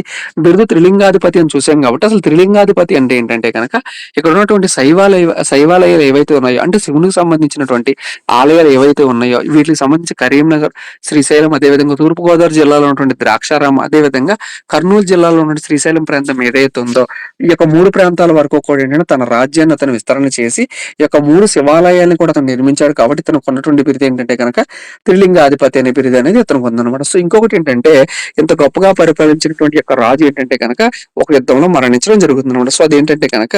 బిరుదు త్రిలింగాధిపతి అని చూసాం కాబట్టి అసలు త్రిలింగాధిపతి అంటే ఏంటంటే కనుక ఇక్కడ ఉన్నటువంటి శైవాలయాలు ఏవైతే ఉన్నాయో, అంటే శివునికి సంబంధించినటువంటి ఆలయాలు ఏవైతే ఉన్నాయో వీటికి సంబంధించి కరీంనగర్, శ్రీశైలం, అదేవిధంగా తూర్పుగోదావరి జిల్లాలో ఉన్నటువంటి ద్రాక్షారామ, అదేవిధంగా కర్నూలు జిల్లాలో ఉన్న శ్రీశైలం ప్రాంతం ఏదైతే ఉందో ఈ యొక్క 3 ప్రాంతాల వరకు కూడా ఏంటంటే తన రాజ్యాన్ని అతను విస్తరణ చేసి ఈ యొక్క 3 శివాలయాలను కూడా అతను నిర్మించాడు కాబట్టి తనకు ఉన్నటువంటి బిరుదు ఏంటంటే కనుక త్రిలింగాధిపతి అనే బిరుదు అనేది ఇతనికి ఉందన్నమాట. సో ఇంకొకటి ఏంటంటే ఇంత గొప్పగా పరిపాలించినటువంటి యొక్క రాజు ఏంటంటే కనుక ఒక యుద్ధంలో మరణించడం జరుగుతుంది అనమాట. సో అదేంటంటే కనుక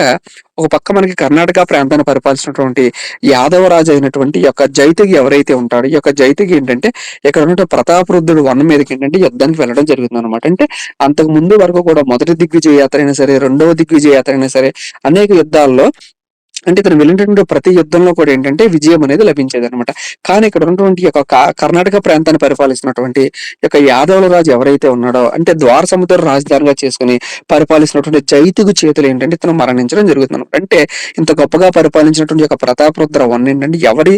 ఒక పక్క మనకి కర్ణాటక ప్రాంతాన్ని పరిపాలించినటువంటి యాదవ రాజు అయినటువంటి ఈ యొక్క జైతిగి ఎవరైతే ఉంటాడో ఈ యొక్క జైతిగి ఏంటంటే ఇక్కడ ఉన్నటువంటి ప్రతాపరుద్రుడు వనం మీదకి ఏంటంటే యుద్ధానికి వెళ్ళడం జరుగుతుంది అనమాట. అంటే అంతకు ముందు వరకు కూడా మొదటి దిగ్విజయ యాత్ర అయినా సరే, రెండవ దిగ్విజయ యాత్ర అయినా సరే అనేక యుద్ధాల్లో అంటే ఇతను వెళ్ళినటువంటి ప్రతి యుద్ధంలో కూడా ఏంటంటే విజయం అనేది లభించేది అనమాట. కానీ ఇక్కడ ఉన్నటువంటి యొక్క కర్ణాటక ప్రాంతాన్ని పరిపాలిస్తున్నటువంటి యొక్క యాదవుల రాజు ఎవరైతే ఉన్నాడో, అంటే ద్వార సముద్ర రాజధానిగా చేసుకుని పరిపాలిస్తున్నటువంటి జైతిగు చేతులు ఏంటంటే ఇతను మరణించడం జరుగుతుంది అనమాట. అంటే ఇంత గొప్పగా పరిపాలించినటువంటి యొక్క ప్రతాపరుద్ర వన్ ఏంటంటే ఎవరి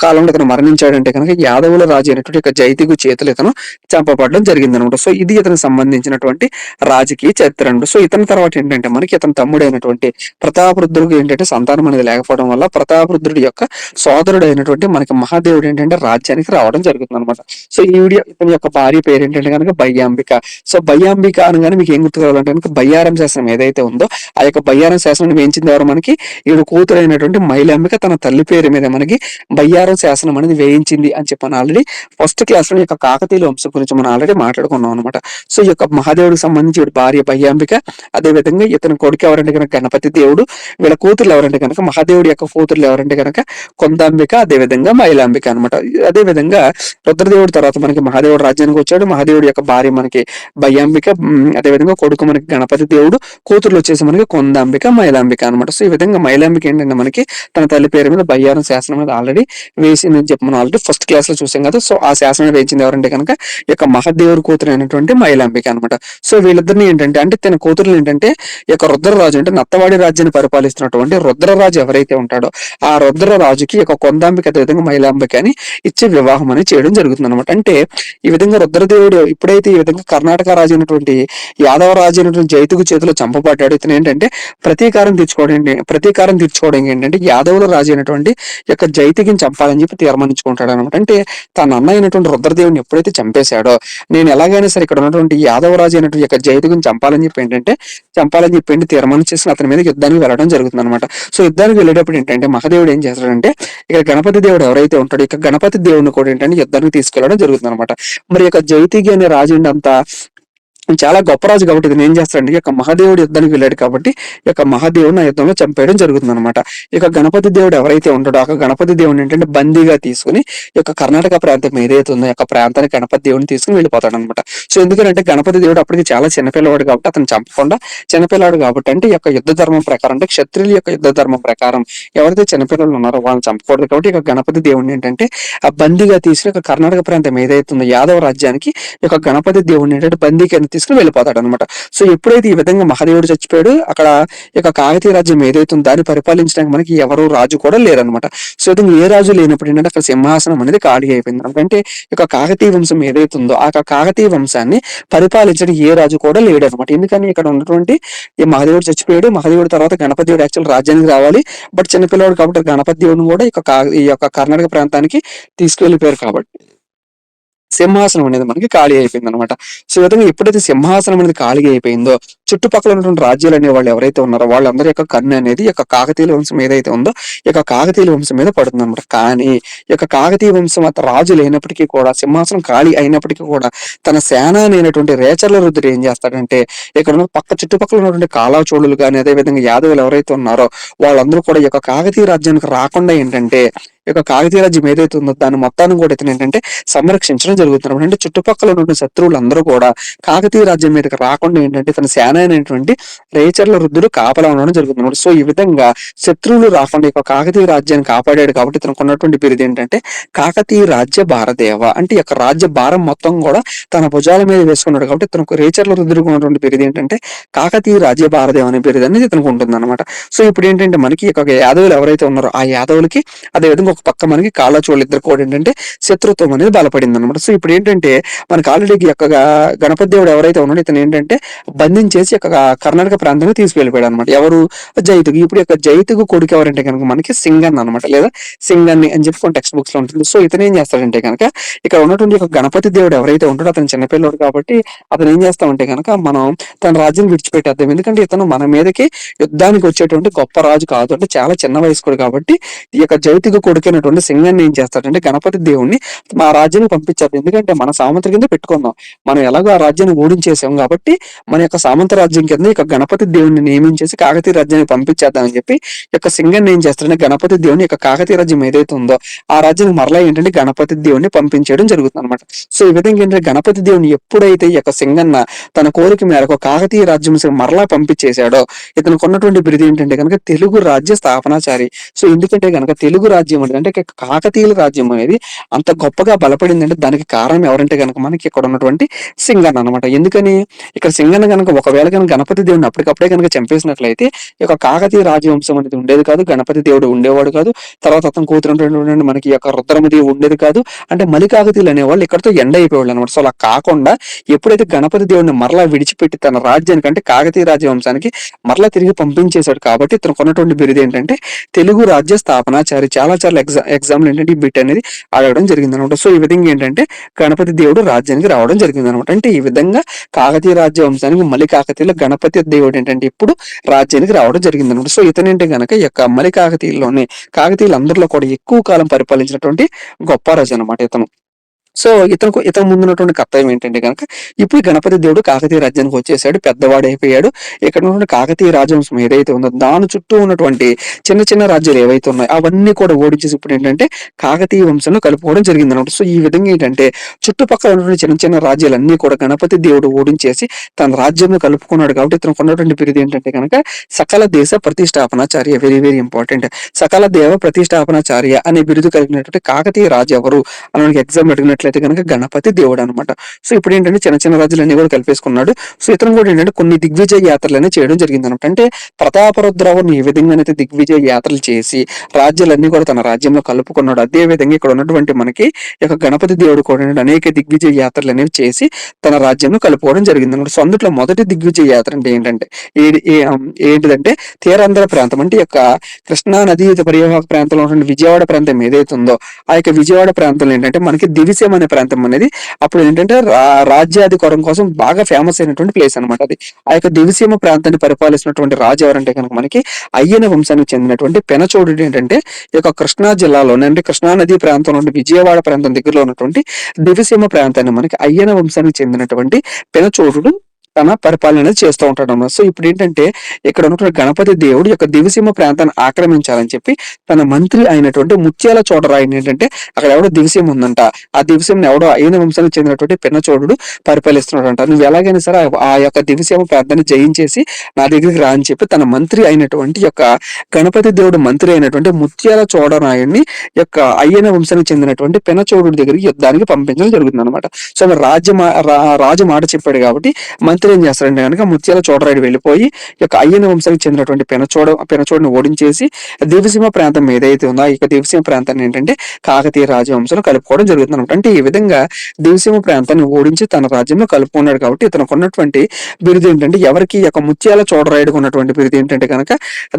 కాలంలో ఇతను మరణించాడంటే కనుక యాదవుల రాజు అయినటువంటి యొక్క జైతిగు చేతులు ఇతను చంపబడడం జరిగింది అనమాట. సో ఇది ఇతనికి సంబంధించినటువంటి రాజకీయ చరిత్ర అనమాట. సో ఇతని తర్వాత ఏంటంటే మనకి ఇతని తమ్ముడైనటువంటి ప్రతాపరుద్రుడికి ఏంటంటే సంతానం అనేది లేకపోవడం వల్ల ప్రతాపరుద్రుడి యొక్క సోదరుడు అయినటువంటి మనకి మహాదేవుడు ఏంటంటే రాజ్యానికి రావడం జరుగుతుంది అనమాట. సో ఈ వీడియో ఇతని యొక్క భార్య పేరు ఏంటంటే కనుక బయ్యాంబిక. సో బయ్యాంబిక అనగానే మీకు ఏం గుర్తుకోవాలంటే కనుక బయ్యారం శాసనం ఏదైతే ఉందో ఆ యొక్క బయ్యారం శాసనం వేయించింది ఎవరు మనకి ఈవిడ కూతురు అయినటువంటి మైలాంబిక తన తల్లి పేరు మీద మనకి బయ్యారం శాసనం అనేది వేయించింది అని చెప్పని ఆల్రెడీ ఫస్ట్ క్లాస్ లో యొక్క కాకతీయుల వంశం గురించి మనం ఆల్రెడీ మాట్లాడుకున్నాం అనమాట. సో ఈ యొక్క మహాదేవుడికి సంబంధించి భార్య బయ్యాంబిక, అదే విధంగా ఇతని కొడుకు ఎవరంటే కనుక గణపతి దేవుడు, వీళ్ళ కూతురు ఎవరంటే కనుక మహాదేవుడి యొక్క కూతుర్లు ఎవరంటే కనుక కొందాంబిక, అదే విధంగా మైలాంబిక అనమాట. అదే విధంగా రుద్రదేవుడి తర్వాత మనకి మహాదేవుడు రాజ్యానికి వచ్చాడు. మహాదేవుడి యొక్క భార్య మనకి బయ్యాంబిక, అదే విధంగా కొడుకు మనకి గణపతి దేవుడు, కూతుర్లు వచ్చేసి మనకి కొందాంబిక, మైలాంబిక అనమాట. సో ఈ విధంగా మైలాంబిక ఏంటంటే మనకి తన తల్లి పేరు మీద బయ్యారం శాసనం మీద ఆల్రెడీ వేసిందని చెప్పి మనం ఆల్రెడీ ఫస్ట్ క్లాస్ లో చూసాం కదా. సో ఆ శాసనం వేయించింది ఎవరంటే కనుక ఈ యొక్క మహాదేవుడి కూతురు అయినటువంటి మైలాంబిక అనమాట. సో వీళ్ళిద్దరిని ఏంటంటే అంటే తన కూతురులు ఏంటంటే ఈ యొక్క రుద్రరాజు అంటే నత్తవాడి రాజ్యాన్ని పరిపాలిస్తున్నటువంటి రుద్రరాజు ఎవరైతే ఉంటాడో ఆ రుద్రరాజుకి ఒక కొందాంబిక అదేవిధంగా మైలాంబిక అని ఇచ్చి వివాహం అనేది చేయడం జరుగుతుంది అనమాట. అంటే ఈ విధంగా రుద్రదేవుడు ఎప్పుడైతే ఈ విధంగా కర్ణాటక రాజు అయినటువంటి యాదవ రాజు అయినటువంటి జైతుకు చేతిలో చంపబడ్డాడు, ఇతను ఏంటంటే ప్రతీకారం తీర్చుకోవడం ఏంటంటే యాదవుల రాజు అయినటువంటి యొక్క జైతికిని చంపాలని చెప్పి తీర్మానించుకుంటాడు అనమాట. అంటే తన అన్న అయినటువంటి రుద్రదేవుని ఎప్పుడైతే చంపేశాడో నేను ఎలాగైనా సరే ఇక్కడ ఉన్నటువంటి యాదవ రాజు అయినటువంటి యొక్క జైతుకిని చంపాలని చెప్పి తీర్మానం చేసి అతని మీద యుద్ధానికి వెళ్ళడం జరుగుతుంది అనమాట. సో యుద్ధానికి వెళ్ళేటప్పుడు ఏంటంటే మహాదేవుడు ఏం చేస్తాడంటే ఇక్కడ గణపతి దేవుడు ఎవరైతే ఉంటాడో ఇక గణపతి దేవుడిని కూడా ఏంటంటే యుద్ధానికి తీసుకెళ్లడం జరుగుతుంది అనమాట. మరి యొక్క జైతికి అనే రాజు అంతా చాలా గొప్ప రాజు కాబట్టి ఇతను ఏం చేస్తాడంటే ఈ యొక్క మహాదేవుడు యుద్ధానికి వెళ్ళాడు కాబట్టి ఈ యొక్క మహాదేవుని ఆ యుద్ధంలో చంపేయడం జరుగుతుంది అనమాట. ఇక గణపతి దేవుడు ఎవరైతే ఉంటాడో ఆ గణపతి దేవుడిని ఏంటంటే బందీగా తీసుకుని ఈ యొక్క కర్ణాటక ప్రాంతం ఏదైతే ఉందో ఈ యొక్క ప్రాంతానికి గణపతి దేవుడిని తీసుకుని వెళ్ళిపోతాడు అనమాట. సో ఎందుకంటే గణపతి దేవుడు అప్పటికి చాలా చిన్నపిల్లవాడు కాబట్టి అతను చంపకుండా చిన్నపిల్లవాడు కాబట్టి అంటే ఈ యొక్క యుద్ధ ధర్మం ప్రకారం అంటే క్షత్రియుల యొక్క యుద్ధ ధర్మం ప్రకారం ఎవరైతే చిన్నపిల్లలు ఉన్నారో వాళ్ళని చంపకూడదు కాబట్టి ఇక గణపతి దేవుడిని ఏంటంటే ఆ బందీగా తీసుకుని ఒక కర్ణాటక ప్రాంతం ఏదైతే ఉందో యాదవ రాజ్యానికి ఈ యొక్క గణపతి దేవుడిని ఏంటంటే బందీకి తీసుకుని వెళ్ళిపోతాడు అనమాట. సో ఎప్పుడైతే ఈ విధంగా మహాదేవుడు చచ్చిపోయాడు అక్కడ ఇక కాకతీయ రాజ్యం ఏదైతే ఉందో దాన్ని పరిపాలించడానికి మనకి ఎవరు రాజు కూడా లేరనమాట. సో ఏ రాజు లేనప్పుడు ఏంటంటే అక్కడ సింహాసనం అనేది ఖాళీ అయిపోయింది అనమాట. అంటే ఇక కాకతీయ వంశం ఏదైతే ఉందో ఆ కాకతీయ వంశాన్ని పరిపాలించడానికి ఏ రాజు కూడా లేడు అనమాట. ఎందుకని ఇక్కడ ఉన్నటువంటి ఈ మహాదేవుడు చచ్చిపోయాడు, మహాదేవుడి తర్వాత గణపతి దేవుడు యాక్చువల్ రాజ్యానికి రావాలి, బట్ చిన్నపిల్లవాడు కాబట్టి గణపతి దేవుడిని కూడా ఈ యొక్క కర్ణాటక ప్రాంతానికి తీసుకెళ్లిపోయారు కాబట్టి సింహాసనం అనేది మనకి ఖాళీ అయిపోయింది అనమాట. సో ఈ విధంగా ఎప్పుడైతే సింహాసనం అనేది ఖాళీ అయిపోయిందో చుట్టుపక్కల ఉన్నటువంటి రాజ్యాలు అనే వాళ్ళు ఎవరైతే ఉన్నారో వాళ్ళందరి యొక్క కన్ను అనేది ఈ యొక్క కాకతీయ వంశం ఏదైతే ఉందో ఈ యొక్క కాకతీయ వంశం మీద పడుతుంది అనమాట. కానీ ఈ యొక్క కాకతీయ వంశం రాజు లేనప్పటికీ కూడా సింహాసనం ఖాళీ అయినప్పటికీ కూడా తన సేన అయినటువంటి రేచర్ల రుద్రుడు ఏం చేస్తాడంటే ఇక్కడ ఉన్న చుట్టుపక్కల ఉన్నటువంటి కాలాచోళులు కానీ అదేవిధంగా యాదవులు ఎవరైతే ఉన్నారో వాళ్ళందరూ కూడా ఈ యొక్క కాకతీయ రాజ్యానికి రాకుండా ఏంటంటే ఈ యొక్క కాకతీయ రాజ్యం ఏదైతే ఉందో దాని మొత్తాన్ని కూడా ఇతను ఏంటంటే సంరక్షించడం జరుగుతుంది. అంటే చుట్టుపక్కల ఉన్న శత్రువులు అందరూ కూడా కాకతీయ రాజ్యం మీదకి రాకుండా ఏంటంటే తన సేన అయినటువంటి రేచర్ల రుద్రుడు కాపలా ఉండడం జరుగుతుంది. సో ఈ విధంగా శత్రువులు రాకుండా ఈ కాకతీయ రాజ్యాన్ని కాపాడాడు కాబట్టి తనకు ఉన్నటువంటి బిరుదు ఏంటంటే కాకతీయ రాజ్య భారదేవ. అంటే ఈ యొక్క రాజ్య భారం మొత్తం కూడా తన భుజాల మీద వేసుకున్నాడు కాబట్టి తనకు రేచర్ల రుద్రుడికి ఉన్నటువంటి బిరుదు ఏంటంటే కాకతీయ రాజ్య భారదేవ అనే బిరుదు అనేది ఇతనికి ఉంటుంది అనమాట. సో ఇప్పుడు ఏంటంటే మనకి ఒక యాదవులు ఎవరైతే ఉన్నారో ఆ యాదవులకి అదేవిధంగా ఒక పక్క మనకి కాళ్ళచోళ్ళు ఇద్దరు కూడా ఏంటంటే శత్రుత్వం అనేది బలపడింది అనమాట. సో ఇప్పుడు ఏంటంటే మనకి ఆల్రెడీ యొక్క గణపతి దేవుడు ఎవరైతే ఉన్నాడో ఇతను ఏంటంటే బంధించేసి యొక్క కర్ణాటక ప్రాంతానికి తీసుకెళ్ళిపోయాడు అనమాట. ఎవరు జైతుకు. ఇప్పుడు యొక్క జైతుకు కొడుకు ఎవరంటే కనుక మనకి సింగన్ అనమాట, లేదా సింగన్ని అని చెప్పి కొన్ని టెక్స్ట్ బుక్స్ లో ఉంటుంది. సో ఇతను ఏం చేస్తాడంటే కనుక ఇక్కడ ఉన్నటువంటి ఒక గణపతి దేవుడు ఎవరైతే ఉంటాడో అతను చిన్నపిల్లడు కాబట్టి అతను ఏం చేస్తామంటే కనుక మనం తన రాజ్యం విడిచిపెట్టేద్దాం, ఎందుకంటే ఇతను మన మీదకి యుద్ధానికి వచ్చేటువంటి గొప్ప రాజు కాదు, అంటే చాలా చిన్న వయస్కుడు కాబట్టి ఈ యొక్క జైతుకు కొడుకైనటువంటి సింగాన్ని ఏం చేస్తాడంటే గణపతి దేవుణ్ణి మా రాజ్యానికి పంపించారు, ఎందుకంటే మన సామంత కింద పెట్టుకుందాం, మనం ఎలాగో ఆ రాజ్యాన్ని ఓడించేసాం కాబట్టి మన యొక్క సామంత రాజ్యం కింద ఇక గణపతి దేవుణ్ణి నియమించేసి కాకతీయ రాజ్యానికి పంపించేద్దామని చెప్పి యొక్క సింగాన్ని ఏం చేస్తాడంటే గణపతి దేవుని యొక్క కాకతీయ రాజ్యం ఏదైతే ఉందో ఆ రాజ్యానికి మరలా ఏంటంటే గణపతి దేవుణ్ణి పంపించడం జరుగుతుంది అనమాట. సో ఈ విధంగా ఏంటంటే గణపతి దేవుని ఎప్పుడైతే ఈ యొక్క సింగన్న తన కోరిక మేరకు కాకతీయ రాజ్యం మరలా పంపించేశాడో ఇతనికి ఉన్నటువంటి బిరుదు ఏంటంటే కనుక తెలుగు రాజ్య స్థాపనాచారి. సో ఎందుకంటే కనుక తెలుగు రాజ్యం అనేది అంటే కాకతీయుల రాజ్యం అనేది అంత గొప్పగా బలపడిందంటే దానికి కారణం ఎవరంటే కనుక మనకి ఇక్కడ ఉన్నటువంటి సింగన్న అనమాట. ఎందుకని ఇక్కడ సింగన్న కనుక ఒకవేళ కనుక గణపతి దేవుడిని అప్పటికప్పుడే కనుక చంపేసినట్లయితే ఈ యొక్క కాకతీయ రాజవంశం అనేది ఉండేది కాదు, గణపతి దేవుడు ఉండేవాడు కాదు, తర్వాత అతను కూతురు మనకి యొక్క రుద్రమదేవి ఉండేది కాదు, అంటే మలి కాకతీయులు అనేవాళ్ళు ఇక్కడతో ఎండ అయిపోయేవాళ్ళు అనమాట. సో అలా కాకుండా ఎప్పుడైతే గణపతి దేవుడిని మరలా విడిచిపెట్టి తన రాజ్యానికి అంటే కాకతీయ రాజవంశానికి మరలా తిరిగి పంపించేశాడు కాబట్టి ఇతను కొన్నటువంటి బిరుదు ఏంటంటే తెలుగు రాజ్య స్థాపనాచారి. చాలా చాలా ఎగ్జాంపుల్ ఏంటంటే ఈ బిట్ అనేది అడగడం జరిగింది అనమాట. సో ఈ విధంగా ఏంటంటే గణపతి దేవుడు రాజ్యానికి రావడం జరిగింది అనమాట. అంటే ఈ విధంగా కాకతీయ రాజ్య వంశానికి మలి కాకతీయుల గణపతి దేవుడు ఏంటంటే ఇప్పుడు రాజ్యానికి రావడం జరిగింది అనమాట. సో ఇతనేంటే గనక ఈ యొక్క మలి కాకతీయుల్లోనే కాకతీయులందరిలో కూడా ఎక్కువ కాలం పరిపాలించినటువంటి గొప్ప రాజు అనమాట ఇతను. సో ఇతను ముందున్నటువంటి కర్తవ్యం ఏంటంటే కనుక ఇప్పుడు గణపతి దేవుడు కాకతీయ రాజ్యానికి వచ్చేసాడు, పెద్దవాడు అయిపోయాడు. ఇక్కడ ఉన్నటువంటి కాకతీయ రాజవంశం ఏదైతే ఉందో దాని చుట్టూ ఉన్నటువంటి చిన్న చిన్న రాజ్యాలు ఏవైతే ఉన్నాయో అవన్నీ కూడా ఓడించేసి ఇప్పుడు ఏంటంటే కాకతీయ వంశంలో కలుపుకోవడం జరిగింది అనమాట. సో ఈ విధంగా ఏంటంటే చుట్టుపక్కల ఉన్నటువంటి చిన్న చిన్న రాజ్యాలన్నీ కూడా గణపతి దేవుడు ఓడించేసి తన రాజ్యంలో కలుపుకున్నాడు కాబట్టి ఇతను ఉన్నటువంటి బిరుదు ఏంటంటే కనుక సకల దేశ ప్రతిష్టాపనాచార్య. Very very important. సకల దేవ ప్రతిష్టాపనాచార్య అనే బిరుదు కలిగినటువంటి కాకతీయ రాజు ఎవరు అని ఎగ్జామ్ అడిగినట్లు చూసుకున్నట్లయితే కనుక గణపతి దేవుడు అనమాట. సో ఇప్పుడు ఏంటంటే చిన్న చిన్న రాజ్యాలన్నీ కూడా కలిపేసుకున్నాడు. సో ఇతను కూడా ఏంటంటే కొన్ని దిగ్విజయ యాత్రలనే చేయడం జరిగిందనమాట. అంటే ప్రతాపరుద్రవర్మ ఏ విధంగానైతే దిగ్విజయ యాత్రలు చేసి రాజ్యాలన్నీ కూడా తన రాజ్యంలో కలుపుకున్నాడు, అదే విధంగా ఇక్కడ ఉన్నటువంటి మనకి ఈ యొక్క గణపతి దేవుడు కూడా ఏంటంటే అనేక దిగ్విజయ యాత్రలు అనేవి చేసి తన రాజ్యంలో కలుపుకోవడం జరిగిందనమాట. సో అందులో మొదటి దిగ్విజయ యాత్ర అంటే ఏంటంటే ఏంటిదంటే తీరాంధ్ర ప్రాంతం, అంటే ఈ యొక్క కృష్ణా నదీ పరివాహక ప్రాంతంలో ఉన్నటువంటి విజయవాడ ప్రాంతం ఏదైతే ఉందో ఆ యొక్క విజయవాడ ప్రాంతంలో ఏంటంటే మనకి దివిసీమ అనే ప్రాంతం అనేది అప్పుడు ఏంటంటే రాజ్యాధికారం కోసం బాగా ఫేమస్ అయినటువంటి ప్లేస్ అనమాట అది. ఆ యొక్క దివిసీమ ప్రాంతాన్ని పరిపాలిస్తున్నటువంటి రాజు ఎవరంటే కనుక మనకి అయ్యన వంశానికి చెందినటువంటి పెనచోడుడు ఏంటంటే ఈ యొక్క కృష్ణా జిల్లాలోనే అంటే కృష్ణా నదీ ప్రాంతంలో విజయవాడ ప్రాంతం దగ్గరలో ఉన్నటువంటి దివిసీమ ప్రాంతాన్ని మనకి అయ్యన వంశానికి చెందినటువంటి పెనచోడుడు తన పరిపాలన అనేది చేస్తూ ఉంటాడు అన్నమాట. సో ఇప్పుడు ఏంటంటే ఇక్కడ ఉన్నటువంటి గణపతి దేవుడు యొక్క దివిసీమ ప్రాంతాన్ని ఆక్రమించాలని చెప్పి తన మంత్రి అయినటువంటి ముత్యాల చోడరాయుని ఏంటంటే అక్కడ ఎవడో దివిసీమ ఉందంట, ఆ దివిసీమను ఎవడో అయిన వంశానికి చెందినటువంటి పెన్నచోడుడు పరిపాలిస్తున్నాడంట, నువ్వు ఎలాగైనా సరే ఆ యొక్క దివిసీమ ప్రాంతాన్ని జయించేసి నా దగ్గరికి రా అని చెప్పి తన మంత్రి అయినటువంటి యొక్క గణపతి దేవుడు మంత్రి అయినటువంటి ముత్యాల చోడరాయుడిని యొక్క అయ్యన వంశానికి చెందినటువంటి పెనచోడుడి దగ్గరికి యుద్ధానికి పంపించడం జరుగుతుంది అనమాట. సో మరి రాజు మాట చెప్పాడు కాబట్టి మంత్రి ఏం చేస్తారంటే కనుక ముత్యాల చోడరాయుడు వెళ్ళిపోయి ఈ యొక్క అయ్యన వంశానికి చెందినటువంటి పెనచోడుని ఓడించేసి దివిసీమ ప్రాంతం ఏదైతే ఉందో ఆ యొక్క దివిసీమ ప్రాంతాన్ని ఏంటంటే కాకతీయ రాజవంశంలో కలుపుకోవడం జరుగుతుంది అనమాట. అంటే ఈ విధంగా దివిసీమ ప్రాంతాన్ని ఓడించి తన రాజ్యంలో కలుపుకున్నాడు కాబట్టి ఇతనికి ఉన్నటువంటి బిరుదు ఏంటంటే ఎవరికి యొక్క ముత్యాల చోడరాయుడుకు ఉన్నటువంటి బిరుదు ఏంటంటే కనుక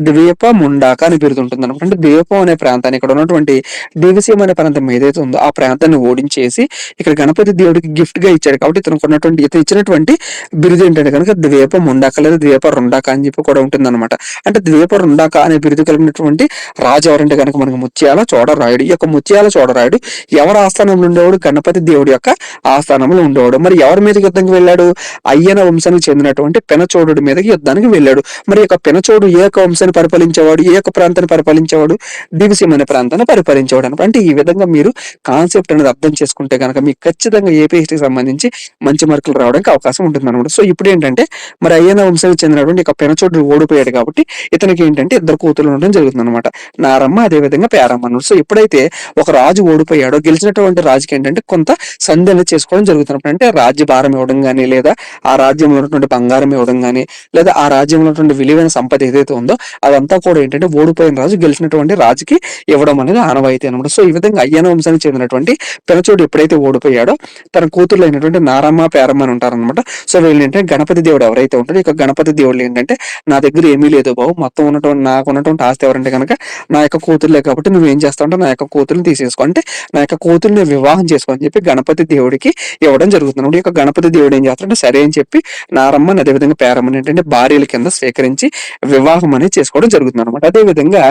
ద్వీప ముండాక అని బిరుదు ఉంటుంది అనమాట. అంటే ద్వీపం అనే ప్రాంతాన్ని ఇక్కడ ఉన్నటువంటి దివిసీమ అనే ప్రాంతం ఏదైతే ఉందో ఆ ప్రాంతాన్ని ఓడించేసి ఇక్కడ గణపతి దేవుడికి గిఫ్ట్ గా ఇచ్చాడు కాబట్టి ఇతను ఇచ్చినటువంటి బిరుదు ఏంటంటే కనుక ద్వీప ముండాక లేదా ద్వీప రుండాక అని చెప్పి కూడా ఉంటుంది అనమాట. అంటే ద్వీప రుండాక అనే బిరుదు కలిగినటువంటి రాజు ఎవరంటే కనుక మనకి ముత్యాల చోడరాయుడు. ఈ యొక్క ముత్యాల చోడరాయుడు ఎవరి ఆస్థానంలో ఉండేవాడు? గణపతి దేవుడి యొక్క ఆస్థానంలో ఉండేవాడు. మరి ఎవరి మీదకి యుద్ధానికి వెళ్ళాడు? అయ్యన వంశానికి చెందినటువంటి పెనచోడుడి మీదకి యుద్ధానికి వెళ్ళాడు. మరి యొక్క పెనచోడు ఏ యొక్క వంశాన్ని పరిపాలించేవాడు? ఏ యొక్క ప్రాంతాన్ని పరిపాలించేవాడు? దివిసీమ అనే ప్రాంతాన్ని పరిపాలించేవాడు అనమాట. అంటే ఈ విధంగా మీరు కాన్సెప్ట్ అనేది అర్థం చేసుకుంటే కనుక మీకు ఖచ్చితంగా ఏపీ హిస్టరీకి సంబంధించి మంచి మార్కులు రావడానికి అవకాశం ఉంటుంది అనమాట. సో ఇప్పుడు ఏంటంటే మరి అయ్యన వంశానికి చెందినటువంటి ఒక పెనచోడు ఓడిపోయాడు కాబట్టి ఇతనికి ఏంటంటే ఇద్దరు కూతురు ఉండడం జరుగుతుంది అనమాట, నారమ్మ అదే విధంగా పేరమ్మ అన్నమాట. సో ఎప్పుడైతే ఒక రాజు ఓడిపోయాడో గెలిచినటువంటి రాజుకి ఏంటంటే కొంత సంధి అనేది చేసుకోవడం జరుగుతున్నప్పుడు అంటే రాజ్య భారం ఇవ్వడం కానీ లేదా ఆ రాజ్యంలో ఉన్నటువంటి బంగారం ఇవ్వడం కానీ లేదా ఆ రాజ్యంలో ఉన్నటువంటి విలువైన సంపద ఏదైతే ఉందో అదంతా కూడా ఏంటంటే ఓడిపోయిన రాజు గెలిచినటువంటి రాజుకి ఇవ్వడం అనేది ఆనవాయితీ అనమాట. సో ఈ విధంగా అయ్యన వంశానికి చెందినటువంటి పెనచోడు ఎప్పుడైతే ఓడిపోయాడో తన కూతుర్లు అయినటువంటి నారమ్మ పేరమ్మ అని ఉంటారనమాట. సో వీళ్ళు ఏంటంటే గణపతి దేవుడు ఎవరైతే ఉంటారో ఇక గణపతి దేవుడు ఏంటంటే నా దగ్గర ఏమీ లేదు బాబు, మొత్తం నాకు ఉన్నటువంటి ఆస్తి ఎవరంటే కనుక నా యొక్క కూతుర్లే కాబట్టి నువ్వు ఏం చేస్తావు అంటే నా యొక్క కూతుర్ని తీసేసుకో, అంటే నా యొక్క కూతుర్ని వివాహం చేసుకో అని చెప్పి గణపతి దేవుడికి ఇవ్వడం జరుగుతుంది. ఈ యొక్క గణపతి దేవుడు ఏం చేస్తాడంటే సరే అని చెప్పి నారమ్మని అదేవిధంగా పేరమ్మని ఏంటంటే భార్యల కింద స్వీకరించి వివాహం అనేది చేసుకోవడం జరుగుతుంది అనమాట. అదే విధంగా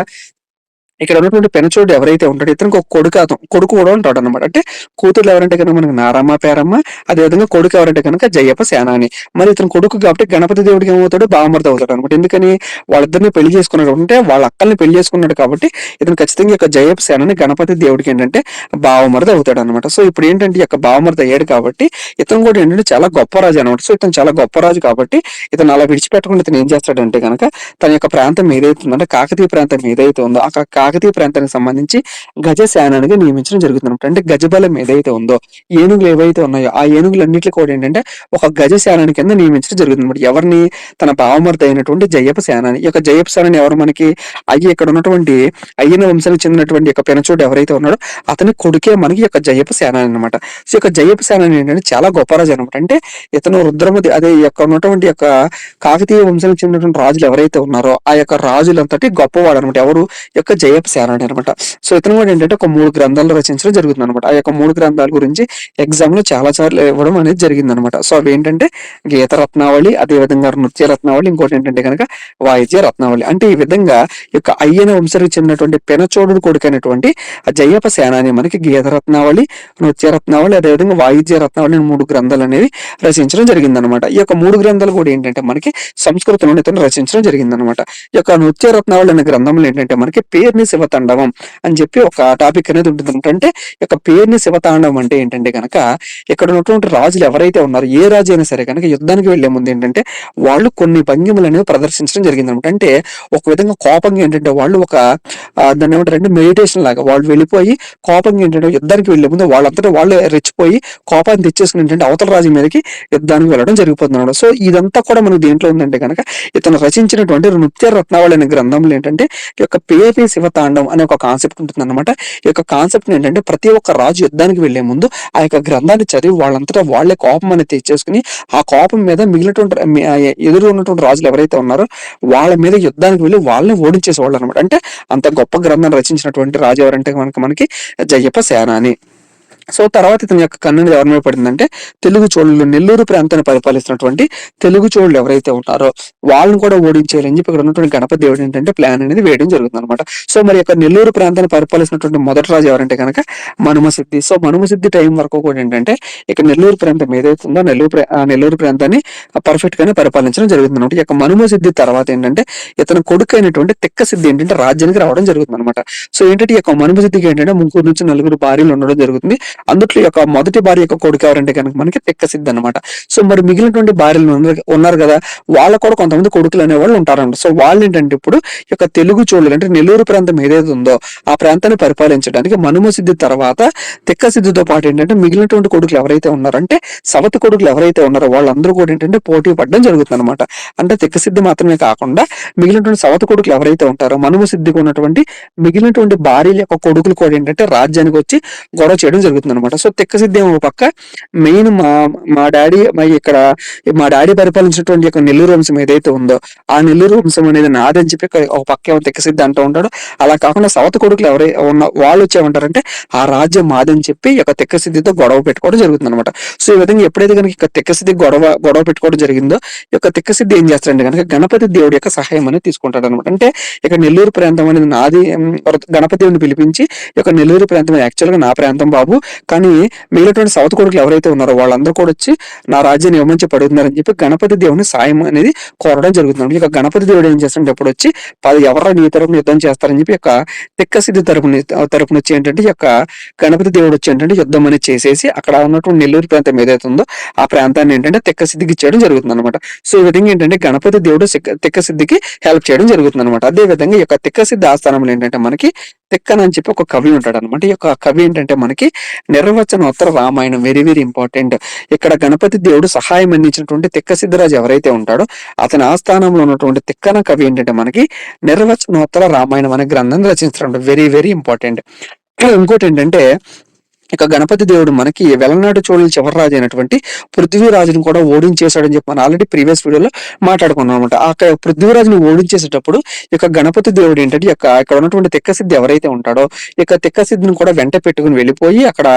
ఇక్కడ ఉన్నటువంటి పెనచోడు ఎవరైతే ఉంటాడో ఇతనికి ఒక కొడుకు కూడా ఉంటాడు అనమాట. అంటే కూతుర్లు ఎవరంటే కనుక మనకి నారమ్మ పేరమ్మ, అదేవిధంగా కొడుకు ఎవరంటే కనుక జయప్ప సేనాని. మరి ఇతను కొడుకు కాబట్టి గణపతి దేవుడికి ఏమవుతాడు? బావమరిది అవుతాడు అనమాట. ఎందుకని వాళ్ళిద్దరిని పెళ్లి చేసుకున్నాడు అంటే వాళ్ళ అక్కల్ని పెళ్లి చేసుకున్నాడు కాబట్టి ఇతను ఖచ్చితంగా యొక్క జయప్ప సేనాని గణపతి దేవుడికి ఏంటంటే బావమరిది అవుతాడు అనమాట. సో ఇప్పుడు ఏంటంటే ఈ యొక్క బావమరిది అయ్యాడు కాబట్టి ఇతను కూడా ఏంటంటే చాలా గొప్ప రాజు అనమాట. సో ఇతను చాలా గొప్ప రాజు కాబట్టి ఇతను అలా విడిచిపెట్టకుండా ఇతను ఏం చేస్తాడంటే కనుక తన యొక్క ప్రాంతం ఏదైతే ఉందంటే కాకతీయ ప్రాంతం ఏదైతే ఉందో ఆ కాకతీయ ప్రాంతానికి సంబంధించి గజసేనానికి నియమించడం జరుగుతుంది. అంటే గజబలం ఏదైతే ఉందో ఏనుగులు ఏవైతే ఉన్నాయో ఆ ఏనుగులన్నింటినీ కూడా ఏంటంటే ఒక గజసేనాని కింద నియమించడం జరుగుతుంది. ఎవరిని? తన బావమరిది అయినటువంటి జయప్ప సేనాని. ఈ యొక్క జయప్ప సేనాని ఎవరు మనకి ఇక్కడ ఉన్నటువంటి అయ్యన వంశానికి చెందినటువంటి యొక్క పెనచోడు ఎవరైతే ఉన్నాడో అతని కొడుకే మనకి యొక్క జయప్ప సేనాని అనమాట. సో యొక్క జయప్ప సేనాని ఏంటంటే చాలా గొప్ప రాజు అనమాట. అంటే ఇతను రుద్రమది అదే యొక్క ఉన్నటువంటి యొక్క కాకతీయ వంశానికి చెందినటువంటి రాజులు ఎవరైతే ఉన్నారో ఆ యొక్క రాజులంతటి గొప్పవాడు అనమాట. ఎవరు? యొక్క జయప్ప సేనాని అనమాట. సో ఇతను కూడా ఏంటంటే ఒక 3 గ్రంథాలు రచించడం జరుగుతుంది అనమాట. ఆ యొక్క 3 గ్రంథాల గురించి ఎగ్జామ్ లో చాలా సార్లు ఇవ్వడం అనేది జరిగింది అనమాట. సో అవి ఏంటంటే గీత రత్నావళి, అదే విధంగా నృత్య రత్నావళి, ఇంకోటి ఏంటంటే కనుక వాయిద్య రత్నావళి. అంటే ఈ విధంగా యొక్క అయ్యన వంశానికి చెందినటువంటి పెనచోడుడు కొడుకైనటువంటి జయప్ప సేనాని మనకి గీత రత్నావళి, నృత్య రత్నావళి, అదేవిధంగా వాయిద్య రత్నావళి 3 గ్రంథాలు అనేవి రచించడం జరిగింది అనమాట. ఈ యొక్క 3 గ్రంథాలు కూడా ఏంటంటే మనకి సంస్కృతంలో ఇతను రచించడం జరిగింది అనమాట. ఈ యొక్క నృత్య రత్నావళి అనే గ్రంథంలో ఏంటంటే మనకి పేరుని పేరుని శివతాండవం అని చెప్పి ఒక టాపిక్ అనేది ఉంటుంది అనమాట. అంటే ఈ యొక్క పేరుని శివతాండవం అంటే ఏంటంటే కనుక ఇక్కడ ఉన్నటువంటి రాజులు ఎవరైతే ఉన్నారో ఏ రాజు అయినా సరే కనుక యుద్ధానికి వెళ్లే ముందు ఏంటంటే వాళ్ళు కొన్ని భంగిమలు అనేవి ప్రదర్శించడం జరిగింది అనమాట. అంటే ఒక విధంగా కోపంగా ఏంటంటే వాళ్ళు ఒక దాన్ని ఏమంటారంటే మెడిటేషన్ లాగా వాళ్ళు వెళ్ళిపోయి కోపంగా ఏంటంటే యుద్ధానికి వెళ్లే ముందు వాళ్ళంతటా వాళ్ళు రెచ్చిపోయి కోపాన్ని తెచ్చేసుకుని ఏంటంటే అవతల రాజు మీదకి యుద్ధానికి వెళ్ళడం జరిగిపోతున్నాడు. సో ఇదంతా కూడా మనకు దేంట్లో ఉందంటే కనుక ఇతను రచించినటువంటి నృత్య రత్నావళి అనే గ్రంథంలో ఏంటంటే ఈ యొక్క పేపి శివతాండం అనే ఒక కాన్సెప్ట్ ఉంటుంది అనమాట. ఈ యొక్క కాన్సెప్ట్ ఏంటంటే ప్రతి ఒక్క రాజు యుద్ధానికి వెళ్లే ముందు ఆ యొక్క గ్రంథాన్ని చదివి వాళ్ళంతటా వాళ్ళే కోపం అనేది తెచ్చేసుకుని ఆ కోపం మీద మిగిలినటువంటి ఎదురు ఉన్నటువంటి రాజులు ఎవరైతే ఉన్నారో వాళ్ళ మీద యుద్ధానికి వెళ్ళి వాళ్ళని ఓడించేసేవాళ్ళు అనమాట. అంటే అంత గొప్ప గ్రంథాన్ని రచించినటువంటి రాజు ఎవరంటే మనకి జయప్ప సేనాని. సో తర్వాత ఇతని యొక్క కన్నుని ఎవరి మీద పడిందంటే తెలుగు చోళులు నెల్లూరు ప్రాంతాన్ని పరిపాలిస్తున్నటువంటి తెలుగు చోళులు ఎవరైతే ఉంటారో వాళ్ళని కూడా ఓడించేయాలని చెప్పి ఇక్కడ ఉన్నటువంటి గణపతి దేవుడు ఏంటంటే ప్లాన్ అనేది వేయడం జరుగుతుంది అనమాట. సో మరి యొక్క నెల్లూరు ప్రాంతాన్ని పరిపాలిస్తున్నటువంటి మొదటి రాజు ఎవరంటే కనుక మనుమసిద్ధి. సో మనుమసిద్ధి టైం వరకు కూడా ఏంటంటే ఇక నెల్లూరు ప్రాంతం ఏదైతే ఉందో నెల్లూరు ప్రాంతాన్ని పర్ఫెక్ట్ గానే పరిపాలించడం జరుగుతుంది అనమాట. ఈ యొక్క మనుమసిద్ధి తర్వాత ఏంటంటే ఇతని కొడుకు అయినటువంటి తిక్కసిద్ధి ఏంటంటే రాజ్యానికి రావడం జరుగుతుంది అనమాట. సో ఏంటంటే ఈ యొక్క మనుమసిద్ధికి ఏంటంటే 3 నుంచి 4 భార్యలు ఉండడం జరుగుతుంది. అందుట్లో యొక్క మొదటి భార్య యొక్క కొడుకు ఎవరంటే కనుక మనకి తిక్కసిద్ధి అనమాట. సో మరి మిగిలినటువంటి భార్యలు ఉన్నారు కదా వాళ్ళకు కూడా కొంతమంది కొడుకులు అనేవాళ్ళు ఉంటారంట. సో వాళ్ళు ఏంటంటే ఇప్పుడు ఈ యొక్క తెలుగు చోళులు అంటే నెల్లూరు ప్రాంతం ఏదైతే ఉందో ఆ ప్రాంతాన్ని పరిపాలించడానికి మనుమసిద్ధి తర్వాత తిక్కసిద్ధితో పాటు ఏంటంటే మిగిలినటువంటి కొడుకులు ఎవరైతే ఉన్నారంటే సవతి కొడుకులు ఎవరైతే ఉన్నారో వాళ్ళందరూ కూడా ఏంటంటే పోటీ పడడం జరుగుతుంది అనమాట. అంటే తిక్కసిద్ధి మాత్రమే కాకుండా మిగిలినటువంటి సవతి కొడుకులు ఎవరైతే ఉంటారో మనుమసిద్ధికి ఉన్నటువంటి మిగిలినటువంటి భార్యల యొక్క కొడుకులు కూడా ఏంటంటే రాజ్యానికి వచ్చి గొడవ చేయడం జరుగుతుంది అనమాట. సో తిక్కసిద్ధి ఏమో పక్క మెయిన్ మా డాడీ మా డాడీ పరిపాలించినటువంటి యొక్క నెల్లూరు వంశం ఏదైతే ఉందో ఆ నెల్లూరు వంశం అనేది నాదని చెప్పి ఒక పక్క ఏమో తిక్కసిద్ధి అంటూ ఉంటాడు. అలా కాకుండా సవత కొడుకులు ఎవరైతే ఉన్న వాళ్ళు వచ్చేమంటారంటే ఆ రాజ్యం మాదని చెప్పి ఈ యొక్క తిక్కసిద్ధితో గొడవ పెట్టుకోవడం జరుగుతుంది అనమాట. సో ఈ విధంగా ఎప్పుడైతే కనుక ఇక తిక్కసిద్ధి గొడవ పెట్టుకోవడం జరిగిందో ఈ యొక్క తిక్కసిద్ధి ఏం చేస్తారంటే కనుక గణపతి దేవుడి యొక్క సహాయం అనేది తీసుకుంటాడు అనమాట. అంటే ఇక నెల్లూరు ప్రాంతం అనేది నాది, గణపతి దేవుడిని పిలిపించి ఈ యొక్క నెల్లూరు ప్రాంతం యాక్చువల్ గా నా ప్రాంతం బాబు, కానీ మిగిలినటువంటి సౌత్ కొడుకులు ఎవరైతే ఉన్నారో వాళ్ళందరూ కూడా వచ్చి నా రాజ్యాన్ని ఇవ్వమంచి పడుతున్నారని చెప్పి గణపతి దేవుని సాయం అనేది కోరడం జరుగుతుంది. ఇక గణపతి దేవుడు ఏం చేస్తాడంటే ఎప్పుడు వచ్చి ఎవరు నీ తరపున యుద్ధం చేస్తారని చెప్పి యొక్క తిక్కసిద్ధి తరపున వచ్చి ఏంటంటే ఈ యొక్క గణపతి దేవుడు వచ్చి ఏంటంటే యుద్ధం అనేది చేసేసి అక్కడ ఉన్నటువంటి నెల్లూరు ప్రాంతం ఏదైతే ఉందో ఆ ప్రాంతాన్ని ఏంటంటే తిక్కసిద్ధికి ఇచ్చేయడం జరుగుతుంది అనమాట. సో ఈ విధంగా ఏంటంటే గణపతి దేవుడు తిక్కసిద్ధికి హెల్ప్ చేయడం జరుగుతుంది అనమాట. అదే విధంగా ఈ యొక్క తిక్కసిద్ధి ఆస్థానంలో ఏంటంటే మనకి తిక్కన అని చెప్పి ఒక కవి ఉంటాడు అనమాట. ఈ యొక్క కవి ఏంటంటే మనకి నిర్వచనోత్తర రామాయణం వెరీ వెరీ ఇంపార్టెంట్. ఇక్కడ గణపతి దేవుడు సహాయం అందించినటువంటి తిక్కసిద్ధరాజు ఎవరైతే ఉంటాడో అతని ఆస్థానంలో ఉన్నటువంటి తిక్కన కవి ఏంటంటే మనకి నిర్వచనోత్తర రామాయణం అనే గ్రంథాన్ని రచించడం వెరీ వెరీ ఇంపార్టెంట్. ఇంకోటి ఏంటంటే ఇక గణపతి దేవుడు మనకి వెలనాడు చోళుల చివరి రాజు అయినటువంటి పృథ్వీరాజుని కూడా ఓడించేశాడని చెప్పి మనం ఆల్రెడీ ప్రీవియస్ వీడియోలో మాట్లాడుకున్నాం అనమాట. ఆ పృథ్వీరాజుని ఓడించేసేటప్పుడు ఇక గణపతి దేవుడు ఏంటంటే ఇక్కడ ఉన్నటువంటి తిక్కసిద్ధి ఎవరైతే ఉంటాడో ఇక తిక్కసిద్ధిని కూడా వెంట పెట్టుకుని వెళ్ళిపోయి అక్కడ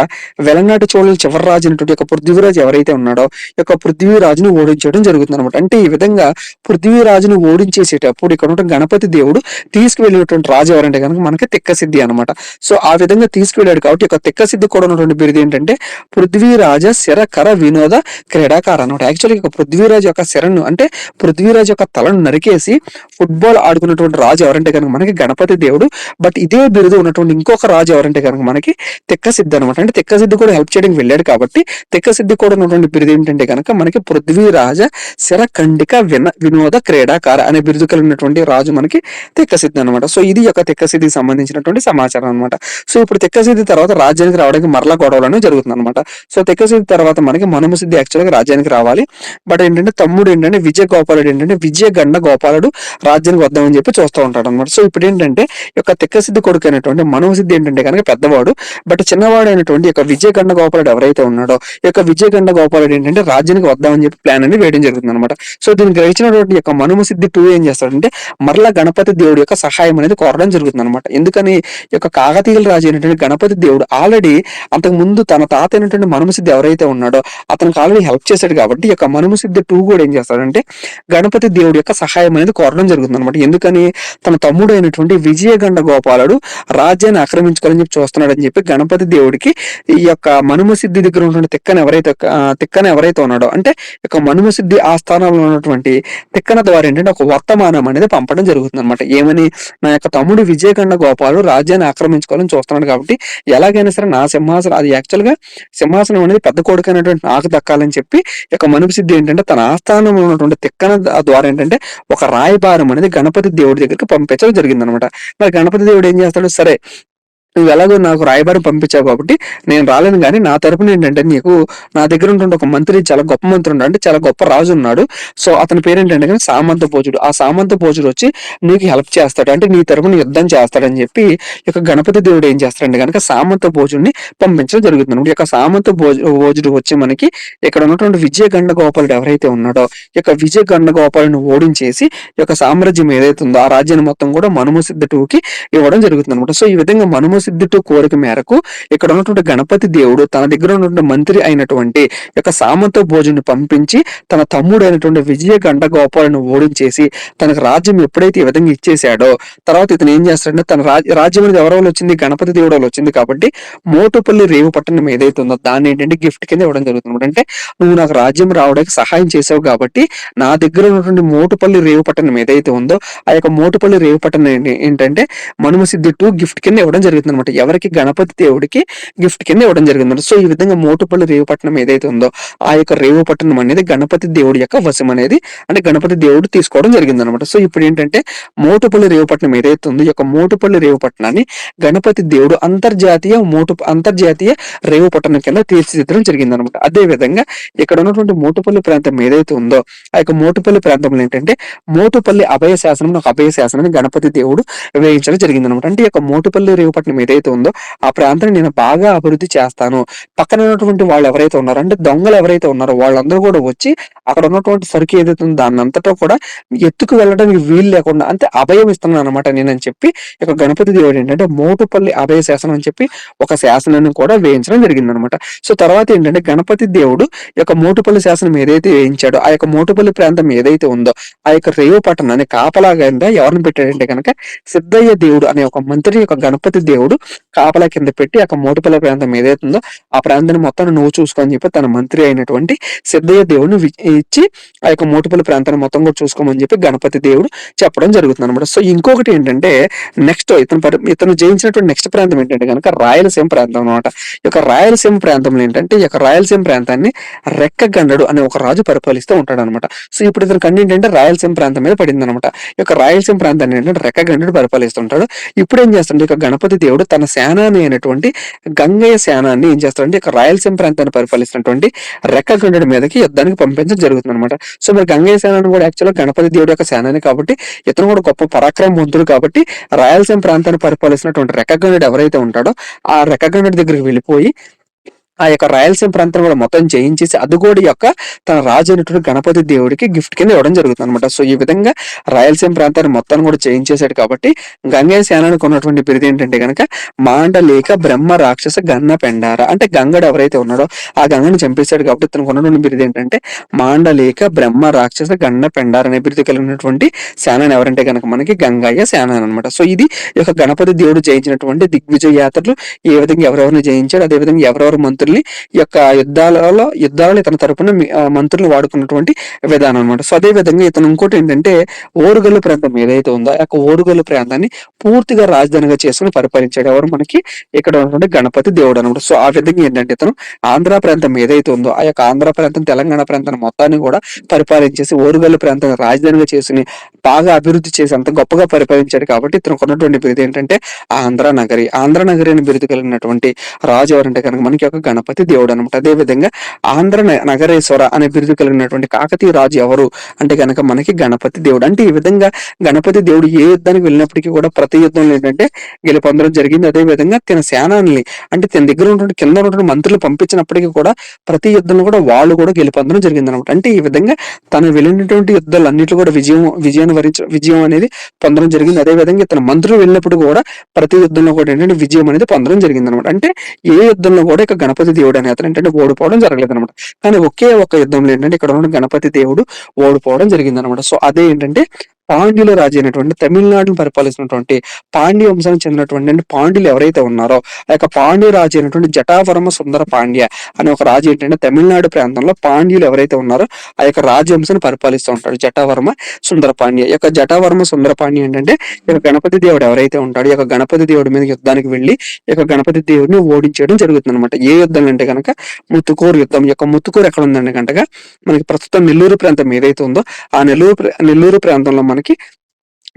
వెలనాడు చోళుల చివరి రాజు అయినటువంటి యొక్క పృథ్వీరాజు ఎవరైతే ఉన్నాడో ఇక పృథ్వీరాజుని ఓడించడం జరుగుతుంది అనమాట. అంటే ఈ విధంగా పృథ్వీరాజుని ఓడించేసేటప్పుడు ఇక్కడ ఉన్న గణపతి దేవుడు తీసుకువెళ్ళినటువంటి రాజు ఎవరంటే కనుక మనకి తిక్కసిద్ధి అనమాట. సో ఆ విధంగా తీసుకువెళ్ళాడు కాబట్టి ఇక తిక్కసిద్ధి కూడా ఉన్నటువంటి బిరుదు ఏంటంటే పృథ్వీరాజ శిరకర వినోద క్రీడాకార అనమాట. యాక్చువల్గా పృథ్వీరాజు యొక్క శిరను అంటే పృథ్వీరాజు యొక్క తలను నరికేసి ఫుట్బాల్ ఆడుకున్నటువంటి రాజు ఎవరంటే కనుక మనకి గణపతి దేవుడు. బట్ ఇదే బిరుదు ఉన్నటువంటి ఇంకొక రాజు ఎవరంటే కనుక మనకి తిక్కసిద్ధి అనమాట. అంటే తిక్కసిద్ధి కూడా హెల్ప్ చేయడానికి వెళ్ళాడు కాబట్టి తిక్కసిద్ధి కూడా ఉన్నటువంటి బిరుదు ఏంటంటే కనుక మనకి పృథ్వీరాజ శిరఖండిక వినోద క్రీడాకార అనే బిరుదు కలిగినటువంటి రాజు మనకి తిక్కసిద్ధి అనమాట. సో ఇది యొక్క తిక్కసిద్ధికి సంబంధించినటువంటి సమాచారం అనమాట. సో ఇప్పుడు తిక్కసిద్ధి తర్వాత రాజ్యానికి రావడానికి మరలా గొడవలు అనేది జరుగుతుంది అనమాట. సో తిక్కసిద్ధి తర్వాత మనకి మనుమసిద్ధి యాక్చువల్ గా రాజ్యానికి రావాలి. బట్ ఏంటంటే తమ్ముడు ఏంటంటే విజయ గోపాలుడు ఏంటంటే విజయగండ గోపాలుడు రాజ్యానికి వద్దామని చెప్పి చూస్తూ ఉంటాడు అనమాట. సో ఇప్పుడు ఏంటంటే ఈ యొక్క తిక్కసిద్ధి కొడుకు అయినటువంటి మనుమసిద్ధి ఏంటంటే కనుక పెద్దవాడు, బట్ చిన్నవాడు అయినటువంటి యొక్క విజయగండ గోపాలుడు ఎవరైతే ఉన్నాడో ఈ యొక్క విజయగండ గోపాలుడు ఏంటంటే రాజ్యానికి వద్దామని చెప్పి ప్లాన్ అనేది వేయడం జరుగుతుంది అనమాట. సో దీన్ని గ్రహించినటువంటి యొక్క మనుమసిద్ధి 2 ఏం చేస్తాడంటే మరలా గణపతి దేవుడి యొక్క సహాయం అనేది కోరడం జరుగుతుంది అనమాట. ఎందుకని ఈ యొక్క కాకతీయుల రాజు అయినటువంటి గణపతి దేవుడు ఆల్రెడీ అంతకుముందు తన తాత అయినటువంటి మనుమసిద్ధి ఎవరైతే ఉన్నాడో అతనికి ఆల్రెడీ హెల్ప్ చేశాడు కాబట్టి ఈ యొక్క మనుమసిద్ధి 2 కూడా ఏం చేస్తాడంటే గణపతి దేవుడి యొక్క సహాయం అనేది కోరడం జరుగుతుందన్నమాట. ఎందుకని తన తమ్ముడు అయినటువంటి విజయగండ గోపాలుడు రాజ్యాన్ని ఆక్రమించుకోవాలని చెప్పి చూస్తున్నాడని చెప్పి గణపతి దేవుడికి ఈ యొక్క మనుమసిద్ధి దగ్గర ఉన్నటువంటి తిక్కన ఎవరైతే ఉన్నాడో అంటే ఈ యొక్క మనుమసిద్ధి ఆస్థానంలో ఉన్నటువంటి తిక్కన ద్వారా ఏంటంటే ఒక వర్తమానం అనేది పంపడం జరుగుతుందన్నమాట. ఏమని, నా యొక్క తమ్ముడు విజయగండ గోపాలు రాజ్యాన్ని ఆక్రమించుకోవాలని చూస్తున్నాడు కాబట్టి ఎలాగైనా సరే నా సింహాసనం, అది యాక్చువల్ గా సింహాసనం అనేది పెద్ద కొడుకు అయినటువంటి నాకు దక్కాలని చెప్పి ఈ యొక్క మనుమసిద్ధి ఏంటంటే తన ఆస్థానంలో ఉన్నటువంటి తిక్కన ద్వారా ఏంటంటే ఒక రాయబారం అనేది గణపతి దేవుడి దగ్గరికి పంపించడం జరిగిందనమాట. మరి గణపతి దేవుడు ఏం చేస్తాడు, సరే నువ్వు ఎలాగో నాకు రాయబారం పంపించావు కాబట్టి నేను రాలేను, కానీ నా తరపున ఏంటంటే నీకు నా దగ్గర ఉన్నటువంటి ఒక మంత్రి, చాలా గొప్ప మంత్రి ఉన్నాడు, అంటే చాలా గొప్ప రాజు ఉన్నాడు. సో అతని పేరు ఏంటంటే కానీ సామంత భోజుడు. ఆ సామంత భోజుడు వచ్చి నీకు హెల్ప్ చేస్తాడు, అంటే నీ తరపున యుద్ధం చేస్తాడని చెప్పి ఈ యొక్క గణపతి దేవుడు ఏం చేస్తాడంటే కనుక సామంత భోజుడిని పంపించడం జరుగుతుంది. ఈ యొక్క సామంత భోజుడు వచ్చి మనకి ఇక్కడ ఉన్నటువంటి విజయ గండ గోపాలుడు ఎవరైతే ఉన్నాడో ఈ యొక్క విజయ గండ గోపాలను ఓడించేసి ఈ యొక్క సామ్రాజ్యం ఏదైతే ఉందో ఆ రాజ్యాన్ని మొత్తం కూడా మనుమసిద్ధ 2కి ఇవ్వడం జరుగుతుంది అనమాట. సో ఈ విధంగా మనుమసిద్ధ 2 కోరిక మేరకు ఇక్కడ ఉన్నటువంటి గణపతి దేవుడు తన దగ్గర ఉన్నటువంటి మంత్రి అయినటువంటి యొక్క సామంత భోజుని పంపించి తన తమ్ముడు అయినటువంటి విజయ గండ గోపాలను ఓడించేసి తనకు రాజ్యం ఎప్పుడైతే ఈ విధంగా ఇచ్చేసాడో తర్వాత ఇతను ఏం చేస్తాడంటే తన రాజ్యం అనేది ఎవరో వచ్చింది, గణపతి దేవుడు వచ్చింది కాబట్టి మోటుపల్లి రేవు పట్టణం ఏదైతే ఉందో దాన్ని ఏంటంటే గిఫ్ట్ కింద ఇవ్వడం జరుగుతుంది. అంటే నువ్వు నాకు రాజ్యం రావడానికి సహాయం చేసావు కాబట్టి నా దగ్గర ఉన్నటువంటి మోటుపల్లి రేవు పట్టణం ఏదైతే ఉందో ఆ యొక్క మోటుపల్లి రేవు పట్టణం ఏంటంటే మనుమసిద్ధి 2 గిఫ్ట్ కింద ఇవ్వడం జరుగుతుంది అనమాట. ఎవరికి, గణపతి దేవుడికి గిఫ్ట్ కింద ఇవ్వడం జరిగింది. సో ఈ విధంగా మోటుపల్లి రేవుపట్నం ఏదైతే ఉందో ఆ యొక్క రేవుపట్నం అనేది గణపతి దేవుడి యొక్క వశం అనేది అంటే గణపతి దేవుడు తీసుకోవడం జరిగింది అనమాట. సో ఇప్పుడు ఏంటంటే మోటుపల్లి రేవుపట్నం ఏదైతే ఉందో ఈ యొక్క మోటుపల్లి రేవుపట్నాన్ని గణపతి దేవుడు అంతర్జాతీయ రేవుపట్నం కింద తీర్చిదిద్దడం జరిగింది అనమాట. అదే విధంగా ఇక్కడ ఉన్నటువంటి మోటుపల్లి ప్రాంతం ఏదైతే ఉందో ఆ యొక్క మోటుపల్లి ప్రాంతంలో ఏంటంటే మోటుపల్లి అభయ శాసనం, ఒక అభయ శాసనాన్ని గణపతి దేవుడు వేయించడం జరిగింది అనమాట. అంటే ఈ యొక్క మోటుపల్లి రేవుపట్నం ఏదైతే ఉందో ఆ ప్రాంతాన్ని నేను బాగా అభివృద్ధి చేస్తాను, పక్కన ఉన్నటువంటి వాళ్ళు ఎవరైతే ఉన్నారో అంటే దొంగలు ఎవరైతే ఉన్నారో వాళ్ళందరూ కూడా వచ్చి అక్కడ ఉన్నటువంటి సరుకు ఏదైతే ఉందో దాన్ని అంతటా కూడా ఎత్తుకు వెళ్ళడానికి వీలు లేకుండా అంటే అభయం ఇస్తున్నాను అనమాట నేనని చెప్పి ఇక గణపతి దేవుడు ఏంటంటే మోటుపల్లి అభయ శాసనం అని చెప్పి ఒక శాసనాన్ని కూడా వేయించడం జరిగింది అనమాట. సో తర్వాత ఏంటంటే గణపతి దేవుడు ఈ యొక్క మోటుపల్లి శాసనం ఏదైతే వేయించాడో ఆ యొక్క మోటుపల్లి ప్రాంతం ఏదైతే ఉందో ఆ యొక్క రేవు పట్టణాన్ని కాపలాగా ఎవరిని పెట్టాడంటే కనుక సిద్ధయ్య దేవుడు అనే ఒక మంత్రి యొక్క గణపతి దేవుడు కాపలా కింద పెట్టి ఆ మోటుపల్లి ప్రాంతం ఏదైతే ఉందో ఆ ప్రాంతాన్ని మొత్తం నువ్వు చూసుకొని చెప్పి తన మంత్రి అయినటువంటి సిద్ధయ్య దేవుడిని ఇచ్చి ఆ యొక్క మోటుపల్లి ప్రాంతాన్ని మొత్తం కూడా చూసుకోమని చెప్పి గణపతి దేవుడు చెప్పడం జరుగుతుంది అనమాట. సో ఇంకొకటి ఏంటంటే నెక్స్ట్ ఇతను జయించినటువంటి నెక్స్ట్ ప్రాంతం ఏంటంటే కనుక రాయలసీమ ప్రాంతం అనమాట. ఈ యొక్క రాయలసీమ ప్రాంతంలో ఏంటంటే ఈ యొక్క రాయలసీమ ప్రాంతాన్ని రెక్కగండడు అనే ఒక రాజు పరిపాలిస్తూ ఉంటాడు అనమాట. సో ఇప్పుడు ఇతను కండి ఏంటంటే రాయలసీమ ప్రాంతం మీద పడింది అనమాట. ఈ యొక్క రాయలసీమ ప్రాంతాన్ని ఏంటంటే రెక్కగండడు పరిపాలిస్తుంటాడు. ఇప్పుడు ఏం చేస్తాడు ఇక గణపతి దేవుడు తన సేనాని అయినటువంటి గంగయ్య సేనాన్ని ఏం చేస్తాడంటే ఇక రాయలసీమ ప్రాంతాన్ని పరిపాలిస్తున్నటువంటి రెక్కగండడి మీదకి యుద్ధానికి పంపించడం జరుగుతుంది అనమాట. సో మరి గంగయ్య సేనాన్ని కూడా యాక్చువల్గా గణపతి దేవుడు యొక్క సేనాని కాబట్టి ఇతను కూడా గొప్ప పరాక్రమవంతుడు కాబట్టి రాయలసీమ ప్రాంతాన్ని పరిపాలిస్తున్నటువంటి రెక్కగండడు ఎవరైతే ఉంటాడో ఆ రెక్కగండడి దగ్గరికి వెళ్ళిపోయి ఆ యొక్క రాయలసీమ ప్రాంతం కూడా మొత్తం జయించేసి అదుగోడి యొక్క తన రాజు అయినటువంటి గణపతి దేవుడికి గిఫ్ట్ కింద ఇవ్వడం జరుగుతుంది అనమాట. సో ఈ విధంగా రాయలసీమ ప్రాంతాన్ని మొత్తం కూడా జయించేశాడు కాబట్టి గంగయ్య సేనానికి ఉన్నటువంటి బిరుదు ఏంటంటే కనుక మాండలేక బ్రహ్మ రాక్షస గన్న పెండార, అంటే గంగడు ఎవరైతే ఉన్నాడో ఆ గంగను చంపేశాడు కాబట్టి తనకు ఉన్నటువంటి బిరుదు ఏంటంటే మాండలేక బ్రహ్మ రాక్షస గన్న పెండార అనే బిరుదు కలిగినటువంటి సేనాని ఎవరంటే కనుక మనకి గంగయ్య సేనాని అనమాట. సో ఇది ఈ యొక్క గణపతి దేవుడు జయించినటువంటి దిగ్విజయ యాత్రలు ఏ విధంగా ఎవరెవరిని జయించాడు, అదే విధంగా ఎవరెవరు మంత్రుల్ని ఈ యొక్క యుద్ధాలలో ఇతని తరపున మంత్రులు వాడుకున్నటువంటి విధానం అనమాట. సో అదే విధంగా ఇతను ఇంకోటి ఏంటంటే ఓరుగల్లు ప్రాంతం ఏదైతే ఉందో ఆ యొక్క ఓరుగల్లు ప్రాంతాన్ని పూర్తిగా రాజధానిగా చేసుకుని పరిపాలించాడు ఎవరు మనకి ఇక్కడ ఉన్నటువంటి గణపతి దేవుడు అనమాట. సో ఆ విధంగా ఏంటంటే ఇతను ఆంధ్ర ప్రాంతం ఏదైతే ఉందో ఆ యొక్క ఆంధ్ర ప్రాంతం తెలంగాణ ప్రాంతాన్ని మొత్తాన్ని కూడా పరిపాలించేసి ఓరుగల్లు ప్రాంతాన్ని రాజధానిగా చేసుకుని బాగా అభివృద్ధి చేసి అంత గొప్పగా పరిపాలించాడు కాబట్టి ఇతను కొన్నటువంటి బిరుదు ఏంటంటే ఆంధ్ర నగరి అని బిరుదు కలిగినటువంటి రాజు ఎవరంటే కనుక మనకి ఒక గణపతి దేవుడు అనమాట. అదేవిధంగా ఆంధ్ర నగరేశ్వర అనే బిరుదు కలిగినటువంటి కాకతీయ రాజు ఎవరు అంటే గనక మనకి గణపతి దేవుడు. అంటే ఈ విధంగా గణపతి దేవుడు ఏ యుద్ధానికి వెళ్ళినప్పటికీ కూడా ప్రతి యుద్ధంలో ఏంటంటే గెలుపొందడం జరిగింది. అదే విధంగా తన సేనాని అంటే తన దగ్గర ఉన్నటువంటి కింద ఉన్నటువంటి మంత్రులు పంపించినప్పటికీ కూడా ప్రతి యుద్ధంలో కూడా వాళ్ళు కూడా గెలుపొందడం జరిగింది అనమాట. అంటే ఈ విధంగా తను వెళ్ళినటువంటి యుద్ధాలు అన్నింటిలో కూడా విజయం అనేది పొందడం జరిగింది. అదే విధంగా ఇతను మంత్రులు వెళ్ళినప్పుడు కూడా ప్రతి యుద్ధంలో కూడా ఏంటంటే విజయం అనేది పొందడం జరిగింది అనమాట. అంటే ఏ యుద్ధంలో కూడా ఇక గణపతి దేవుడు అనే అతను ఏంటంటే ఓడిపోవడం జరగలేదు అనమాట. కానీ ఒకే ఒక యుద్ధంలో ఏంటంటే ఇక్కడ ఉన్న గణపతి దేవుడు ఓడిపోవడం జరిగింది అనమాట. సో అదే ఏంటంటే పాండ్యుల రాజు అయినటువంటి తమిళనాడును పరిపాలిస్తున్నటువంటి పాండ్య వంశానికి చెందినటువంటి అంటే పాండ్యులు ఎవరైతే ఉన్నారో ఆ యొక్క పాండ్య రాజు అయినటువంటి జటావర్మ సుందర పాండ్య అనే ఒక రాజు ఏంటంటే తమిళనాడు ప్రాంతంలో పాండ్యులు ఎవరైతే ఉన్నారో ఆ యొక్క రాజవంశాన్ని పరిపాలిస్తూ ఉంటాడు జటావర్మ సుందర పాండ్య. ఈ యొక్క జటావర్మ సుందర పాండ్య ఏంటంటే ఈ యొక్క గణపతి దేవుడు ఎవరైతే ఉంటాడో ఈ యొక్క గణపతి దేవుడి మీద యుద్ధానికి వెళ్ళి ఈ యొక్క గణపతి దేవుడిని ఓడించడం జరుగుతుంది అనమాట. ఏ యుద్ధం అంటే కనుక ముత్తుకూరు యుద్ధం. ఈ యొక్క ముత్తుకూరు ఎక్కడ ఉందంటే కనుక మనకి ప్రస్తుతం నెల్లూరు ప్రాంతం ఏదైతే ఉందో ఆ నెల్లూరు ప్రాంతంలో మనకి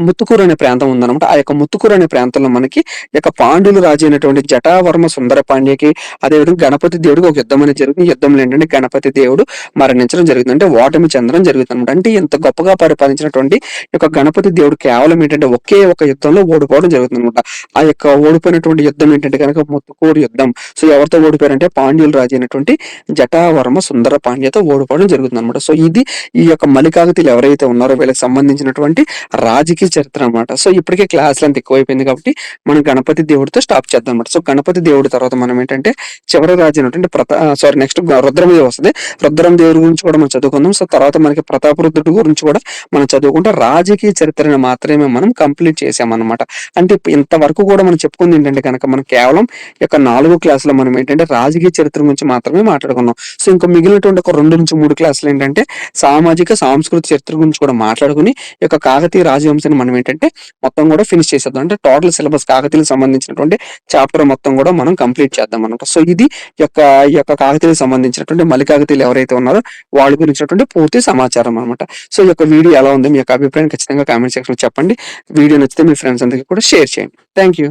ముత్తుకూరు అనే ప్రాంతం ఉందన్నమాట. ఆ యొక్క ముత్తుకూరు అనే ప్రాంతంలో మనకి ఈ యొక్క పాండ్యులు రాజు అయినటువంటి జటావర్మ సుందర పాండ్యకి అదేవిధంగా గణపతి దేవుడికి ఒక యుద్ధం అనేది జరుగుతుంది. యుద్ధంలో ఏంటంటే గణపతి దేవుడు మరణించడం జరుగుతుంది, అంటే ఓటమి చెందడం జరుగుతుంది అనమాట. అంటే ఇంత గొప్పగా పరిపాలించినటువంటి ఈ యొక్క గణపతి దేవుడు కేవలం ఏంటంటే ఒకే ఒక యుద్ధంలో ఓడిపోవడం జరుగుతుంది అనమాట. ఆ యొక్క ఓడిపోయినటువంటి యుద్ధం ఏంటంటే కనుక ముత్తుకూరు యుద్ధం. సో ఎవరితో ఓడిపోయారంటే పాండ్యులు రాజు అయినటువంటి జటావర్మ సుందర పాండ్యతో ఓడిపోవడం జరుగుతుంది అనమాట. సో ఇది ఈ యొక్క మలికాగతీయులు ఎవరైతే ఉన్నారో వీళ్ళకి సంబంధించినటువంటి రాజకీయ చరిత్ర అనమాట. సో ఇప్పటికే క్లాస్ లెంత్ ఎక్కువైపోయింది కాబట్టి మనం గణపతి దేవుడితో స్టాప్ చేద్దాం అనమాట. సో గణపతి దేవుడి తర్వాత మనం ఏంటంటే చివరి రాజు అయినటువంటి నెక్స్ట్ రుద్రమదేవి వస్తుంది. రుద్రం దేవుడి గురించి కూడా మనం చదువుకుందాం. సో తర్వాత మనకి ప్రతాపరుద్రుడి గురించి కూడా మనం చదువుకుంటే రాజకీయ చరిత్రను మాత్రమే మనం కంప్లీట్ చేసామన్నమాట. అంటే ఇంతవరకు కూడా మనం చెప్పుకుంది ఏంటంటే కనుక మనం కేవలం ఈ యొక్క 4 క్లాసులో మనం ఏంటంటే రాజకీయ చరిత్ర గురించి మాత్రమే మాట్లాడుకున్నాం. సో ఇంకా మిగిలినటువంటి ఒక 2 నుంచి 3 క్లాసులు ఏంటంటే సామాజిక సాంస్కృతిక చరిత్ర గురించి కూడా మాట్లాడుకుని ఈ యొక్క కాకతీయ రాజవంశాన్ని మనం ఏంటంటే మొత్తం కూడా ఫినిష్ చేసేద్దాం. అంటే టోటల్ సిలబస్ కాకతీయులకు సంబంధించినటువంటి చాప్టర్ మొత్తం కూడా మనం కంప్లీట్ చేద్దాం అనమాట. సో ఇది ఈ యొక్క కాకతీయులకు సంబంధించినటువంటి మలికాకతీయులు ఎవరైతే ఉన్నారో వాళ్ళ గురించినటువంటి పూర్తి సమాచారం అనమాట. సో ఈ యొక్క వీడియో ఎలా ఉంది, మీ యొక్క అభిప్రాయం ఖచ్చితంగా కామెంట్ సెక్షన్ లో చెప్పండి. వీడియో నచ్చితే మీ ఫ్రెండ్స్ అందరికీ కూడా షేర్ చేయండి. Thank you.